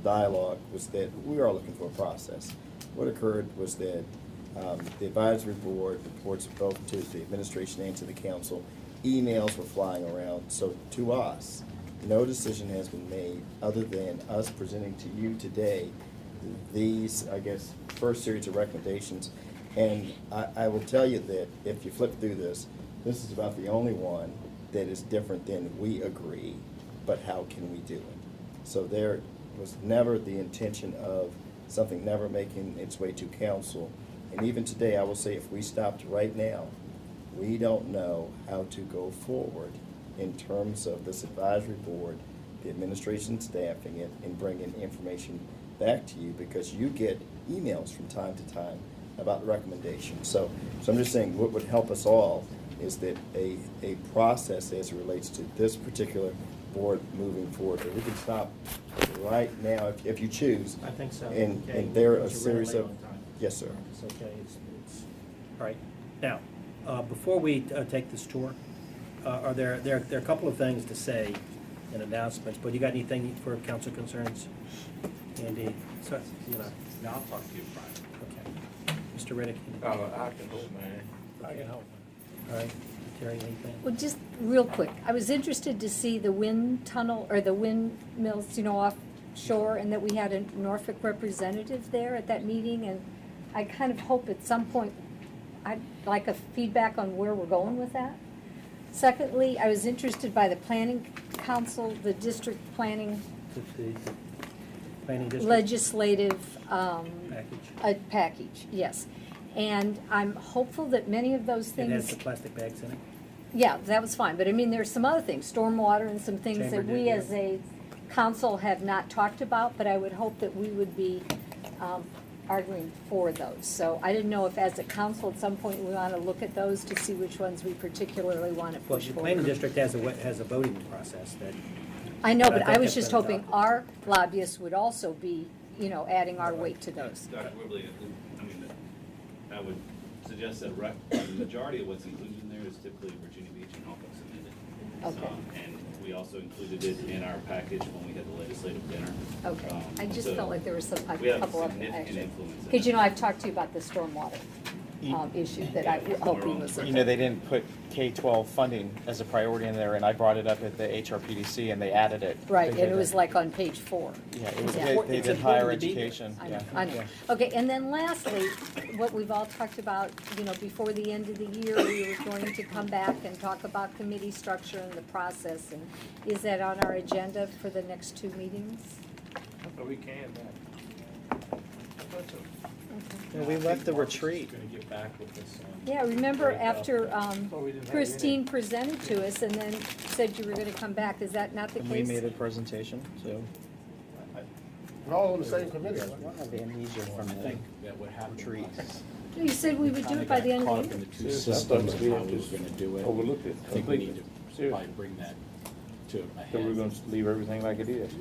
S2: dialogue was that we are looking for a process. What occurred was that the advisory board reports both to the administration and to the council. Emails were flying around. So to us, no decision has been made other than us presenting to you today these, I guess, first series of recommendations. And I will tell you that if you flip through this is about the only one that is different than we agree, but how can we do it? So there was never the intention of something never making its way to council. And even today, I will say if we stopped right now, we don't know how to go forward in terms of this advisory board, the administration staffing it, and bringing information back to you because you get emails from time to time about recommendations. So I'm just saying what would help us all is that a process as it relates to this particular board moving forward, that we can stop right now, if you choose.
S1: I think so.
S2: And,
S1: Okay,
S2: and there are a
S1: because you're running
S2: series
S1: late
S2: of,
S1: on time.
S2: yes, sir.
S1: It's okay, all right. Now, before we take this tour, there are a couple of things to say in announcements, but you got anything for council concerns? Andy, so, you know.
S15: No, I'll talk to you Friday.
S1: Okay. Mr. Riddick?
S10: I can hold, man. I can help.
S1: All right. Terry, anything?
S12: Well, just real quick, I was interested to see the wind tunnel, or the windmills, you know, offshore, and that we had a Norfolk representative there at that meeting, and I kind of hope at some point, I'd like a feedback on where we're going with that. Secondly, I was interested by the planning council, the district planning
S1: The planning district?
S12: legislative
S1: Package.
S12: package, yes. And I'm hopeful that many of those
S1: It
S12: things.
S1: has the plastic bags in it?
S12: Yeah, that was fine, but I mean, there's some other things, stormwater and some things
S1: Chamber
S12: that we
S1: did,
S12: as a council have not talked about, but I would hope that we would be arguing for those. So I didn't know if as a council at some point we want to look at those to see which ones we particularly want to
S1: Well,
S12: push
S1: the
S12: forward.
S1: planning district has a voting process that.
S12: I know, but
S1: think
S12: I was
S1: that's
S12: just
S1: been
S12: hoping
S1: adopted.
S12: our lobbyists would also be, you know, adding our weight to those.
S18: Dr. Whibley, I mean, I would suggest that the majority of what's included in there is typically Virginia Beach and Norfolk submitted.
S12: Okay.
S18: And we also included it in our package when we had the legislative dinner.
S12: Okay, I just
S18: so
S12: felt like there was some, a
S18: we have
S12: couple of
S18: significant
S12: actually.
S18: influence in
S12: Because, you
S18: that.
S12: know, I've talked to you about the stormwater issue that I hope we was.
S13: You know, they didn't put K-12 funding as a priority in there, and I brought it up at the HRPDC, and they added it.
S12: Right,
S13: They
S12: and
S13: did
S12: it was like on page 4.
S13: Yeah, it was,
S12: Yeah.
S13: they
S1: It's
S13: did higher
S1: important to be there.
S13: education,
S12: I know,
S13: yeah.
S12: I know. Okay, and then lastly, what we've all talked about, you know, before the end of the year, we were going to come back and talk about committee structure and the process, and is that on our agenda for the next 2 meetings?
S10: So we can,
S13: Yeah, we left the retreat.
S15: Gonna get back with this.
S12: Yeah, remember after
S10: we didn't have
S12: Christine presented to us and then said you were gonna come back, is that not the
S13: And we
S12: case?
S13: made a presentation, so.
S11: We're all on the same committee.
S13: I have amnesia from
S15: I
S13: the
S15: think that what happened
S13: retreat.
S15: was
S12: You said we would do it by the end
S15: caught
S12: of
S15: up
S12: the
S15: in
S12: year.
S15: the two
S10: Yes, I
S15: systems
S10: thought
S15: and how
S10: we
S15: we were
S10: just
S15: gonna do it.
S10: overlooked it
S15: I think we need
S10: completely.
S15: to
S10: Seriously.
S15: probably bring that to a head.
S10: So we're gonna leave everything like it is.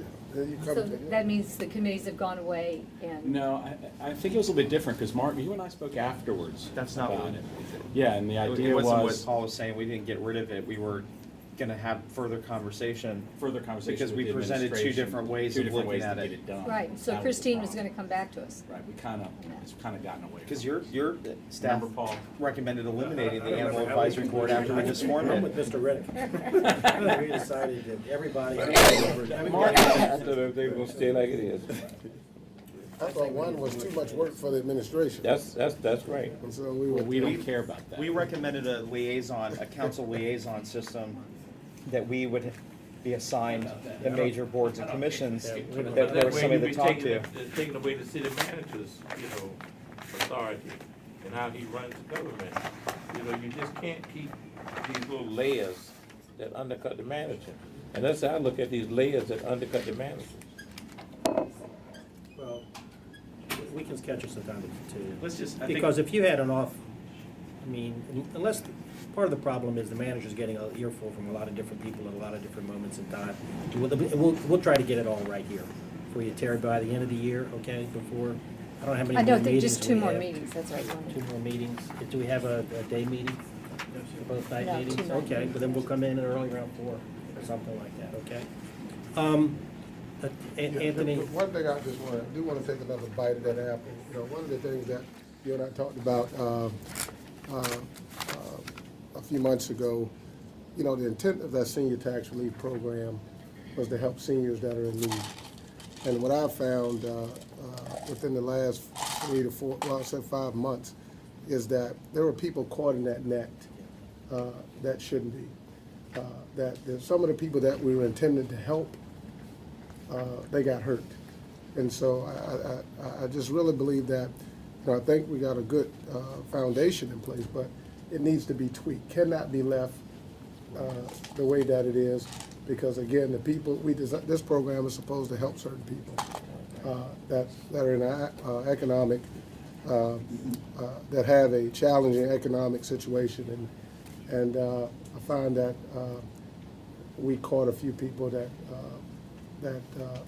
S12: So that means the committees have gone away and,
S15: No, I think it was a little bit different, because Mark, you and I spoke afterwards.
S13: That's not
S15: about
S13: what
S15: it. Yeah, and the idea
S13: It wasn't what
S15: was
S13: Paul was saying, we didn't get rid of it, we were gonna have further conversation. Because we
S15: with the
S13: presented two
S15: administration,
S13: different ways
S15: two
S13: of
S15: different
S13: looking
S15: ways
S13: at
S15: to
S13: it.
S15: get it done.
S12: right, so
S15: That was the
S12: Christine was
S15: problem.
S12: gonna come back to us.
S15: Right, it's kind of gotten away.
S13: Because
S15: from
S13: your
S15: it.
S13: staff
S15: Remember, Paul?
S13: recommended eliminating the animal advisory board after we just formed
S1: I'm
S13: it.
S1: with Mr. Riddick. We decided that everybody.
S10: I thought everything was gonna stay like it is.
S11: I thought one was too much work for the administration.
S10: That's right.
S11: And so we
S15: Well,
S11: were.
S15: we don't care about that.
S13: We recommended a council liaison system that we would be assigned the major boards and commissions, that there was somebody to talk to.
S10: Taking away the city manager's, you know, authority and how he runs the government. You know, you just can't keep these little layers that undercut the manager. And that's how I look at these layers that undercut the managers.
S1: Well, we can schedule some time to.
S15: Let's just, I think.
S1: Because if you had an off, I mean, unless, part of the problem is the manager's getting an earful from a lot of different people at a lot of different moments in time. We'll try to get it all right here for you, Terry, by the end of the year, okay, before, I don't know how many
S12: I
S1: more
S12: don't
S1: meetings
S12: think, just
S1: we
S12: 2 more
S1: have.
S12: meetings, that's right.
S1: 2 more meetings. Do we have a day meeting? Both night
S12: No, 2
S1: meetings?
S12: night
S1: Okay, but then we'll come in early around 4 or something like that, okay? Anthony?
S11: One thing I just do want to take another bite of that apple. You know, one of the things that you and I talked about a few months ago, you know, the intent of that senior tax relief program was to help seniors that are in need. And what I found within the last 3 to 4, well, I said 5 months, is that there were people caught in that net that shouldn't be. That some of the people that we were intended to help, they got hurt. And so I just really believe that, you know, I think we got a good foundation in place, but it needs to be tweaked. Cannot be left the way that it is, because again, the people, this program is supposed to help certain people that are in economic, that have a challenging economic situation. And I find that we caught a few people that that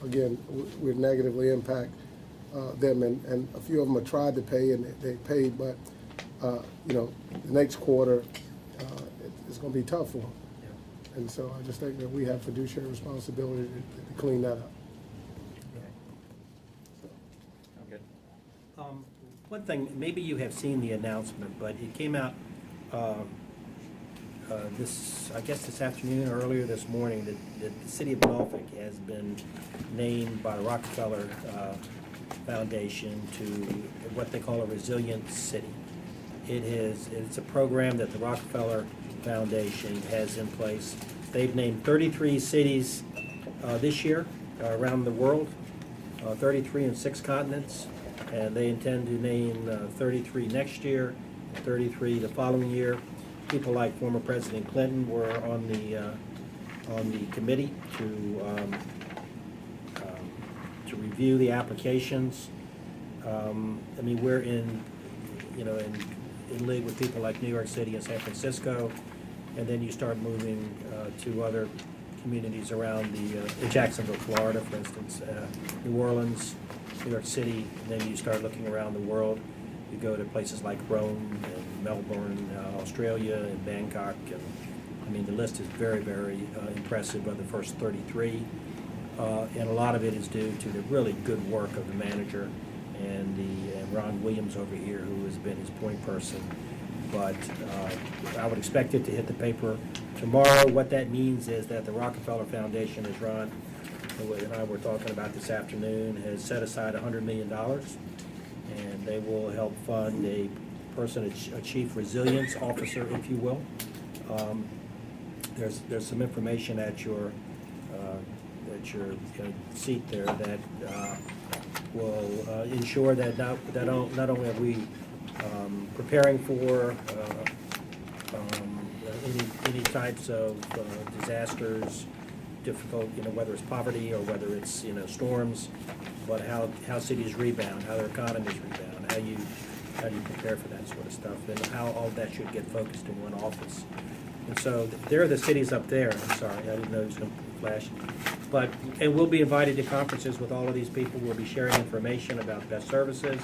S11: again, would negatively impact them. And a few of them have tried to pay, and they paid, but you know, the next quarter, it's going to be tough for them. And so I just think that we have fiduciary responsibility to clean that up.
S3: Okay.
S1: One thing, maybe you have seen the announcement, but it came out I guess this afternoon or earlier this morning, that the city of Norfolk has been named by the Rockefeller Foundation to what they call a resilient city. It's a program that the Rockefeller Foundation has in place. They've named 33 cities this year around the world, 33 in 6 continents, and they intend to name 33 next year, 33 the following year. People like former President Clinton were on the committee to review the applications. I mean, we're in league with people like New York City and San Francisco, and then you start moving to other communities around Jacksonville, Florida, for instance, New Orleans, New York City, and then you start looking around the world. You go to places like Rome and Melbourne, Australia, and Bangkok. And, I mean, the list is very, very impressive of the first 33. And a lot of it is due to the really good work of the manager and Ron Williams over here, who has been his point person. But I would expect it to hit the paper tomorrow. What that means is that the Rockefeller Foundation, as Ron and I were talking about this afternoon, has set aside $100 million. And they will help fund a chief resilience officer, if you will. There's some information at your seat there that will ensure that not only are we preparing for any types of disasters, difficult, whether it's poverty or whether it's storms, but how cities rebound, how their economies rebound, how you prepare for that sort of stuff, and how all that should get focused in one office. And so there are the cities up there. I'm sorry, I didn't know it was going to flash. And we'll be invited to conferences with all of these people. We'll be sharing information about best services.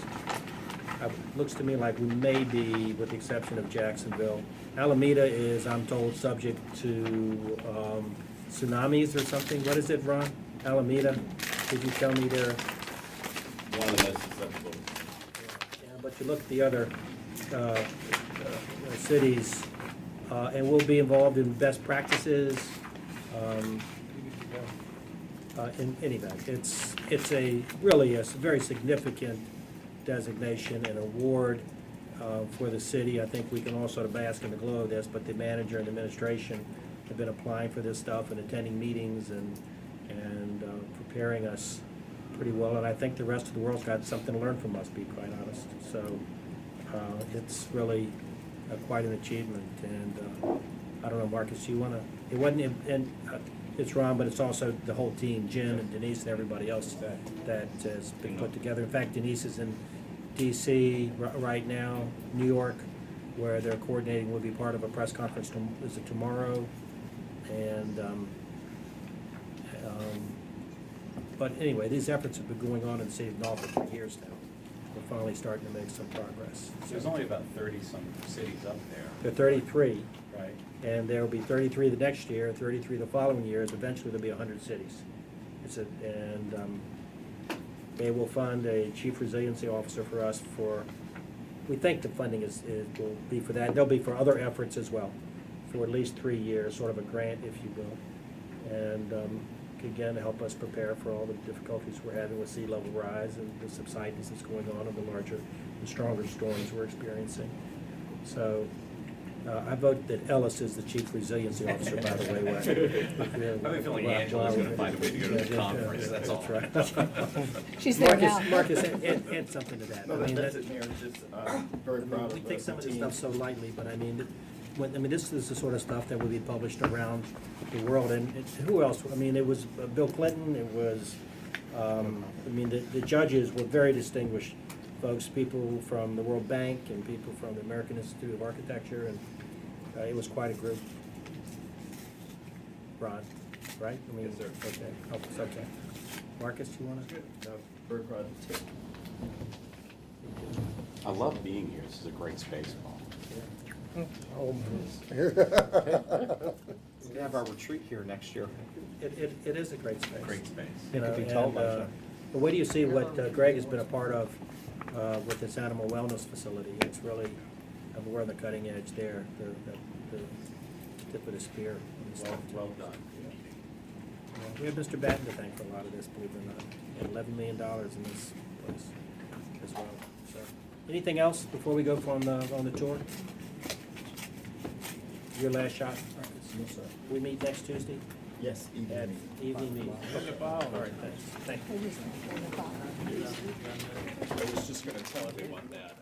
S1: It looks to me like we may be, with the exception of Jacksonville. Alameda is, I'm told, subject to tsunamis or something. What is it, Ron? Alameda? Could you tell me there?
S18: One of the most susceptible.
S1: Yeah, but you look at the other cities, and we'll be involved in best practices. In any event, it's really a very significant designation and award for the city. I think we can all sort of bask in the glow of this, but the manager and administration have been applying for this stuff and attending meetings and preparing us pretty well. And I think the rest of the world's got something to learn from us, to be quite honest. So it's really quite an achievement. And I don't know, Marcus, you want to? It wasn't, and it's Ron, but it's also the whole team, Jim and Denise and everybody else that has been put together. In fact, Denise is in D.C. right now, New York, where they're coordinating. Will be part of a press conference. Is it tomorrow? And but anyway, these efforts have been going on in the city of Norfolk for years now. We're finally starting to make some progress.
S3: There's only about 30-some cities up there.
S1: There are 33.
S3: Right.
S1: And there will be 33 the next year, 33 the following years. Eventually, there'll be 100 cities. They will fund a chief resiliency officer for us. We think the funding will be for that. There'll be for other efforts as well, for at least 3 years, sort of a grant, if you will, and again help us prepare for all the difficulties we're having with sea level rise and the subsidence that's going on and the larger and stronger storms we're experiencing. So. I vote that Ellis is the chief resiliency officer, by the way.
S18: I have a feeling Angela's going to find a way to go to the conference, that's all.
S1: That's right.
S12: She's there now.
S1: Marcus, add something to that.
S2: No, that's it, Mayor. Just very proud of
S1: we take some of this
S2: team.
S1: stuff so lightly, but this is the sort of stuff that will be published around the world. And who else? It was Bill Clinton. It was, the judges were very distinguished folks, people from the World Bank and people from the American Institute of Architecture, and it was quite a group. Ron? right? I mean,
S3: Yes, sir.
S1: Okay, oh, it's okay. Marcus, you wanna?
S2: No, Bird Project too.
S15: I love being here. This is a great space, Paul.
S13: We have our retreat here next year.
S1: It is a great space.
S3: Great space.
S1: You
S13: It could
S1: know,
S13: be
S1: and,
S13: televised.
S1: But wait do you see what Greg has been a part of with this animal wellness facility? It's really, we're on the cutting edge there, the tip of the spear. on this stuff.
S3: Well done.
S1: We have Mr. Batten to thank for a lot of this, believe it or not, and $11 million in this place as well. So, anything else before we go on the tour? Your last shot, Marcus?
S2: No, sir.
S1: We meet next Tuesday?
S2: Yes,
S1: At
S2: evening.
S1: evening meeting. All right, thanks. Thank you.
S3: I was just gonna tell everyone that,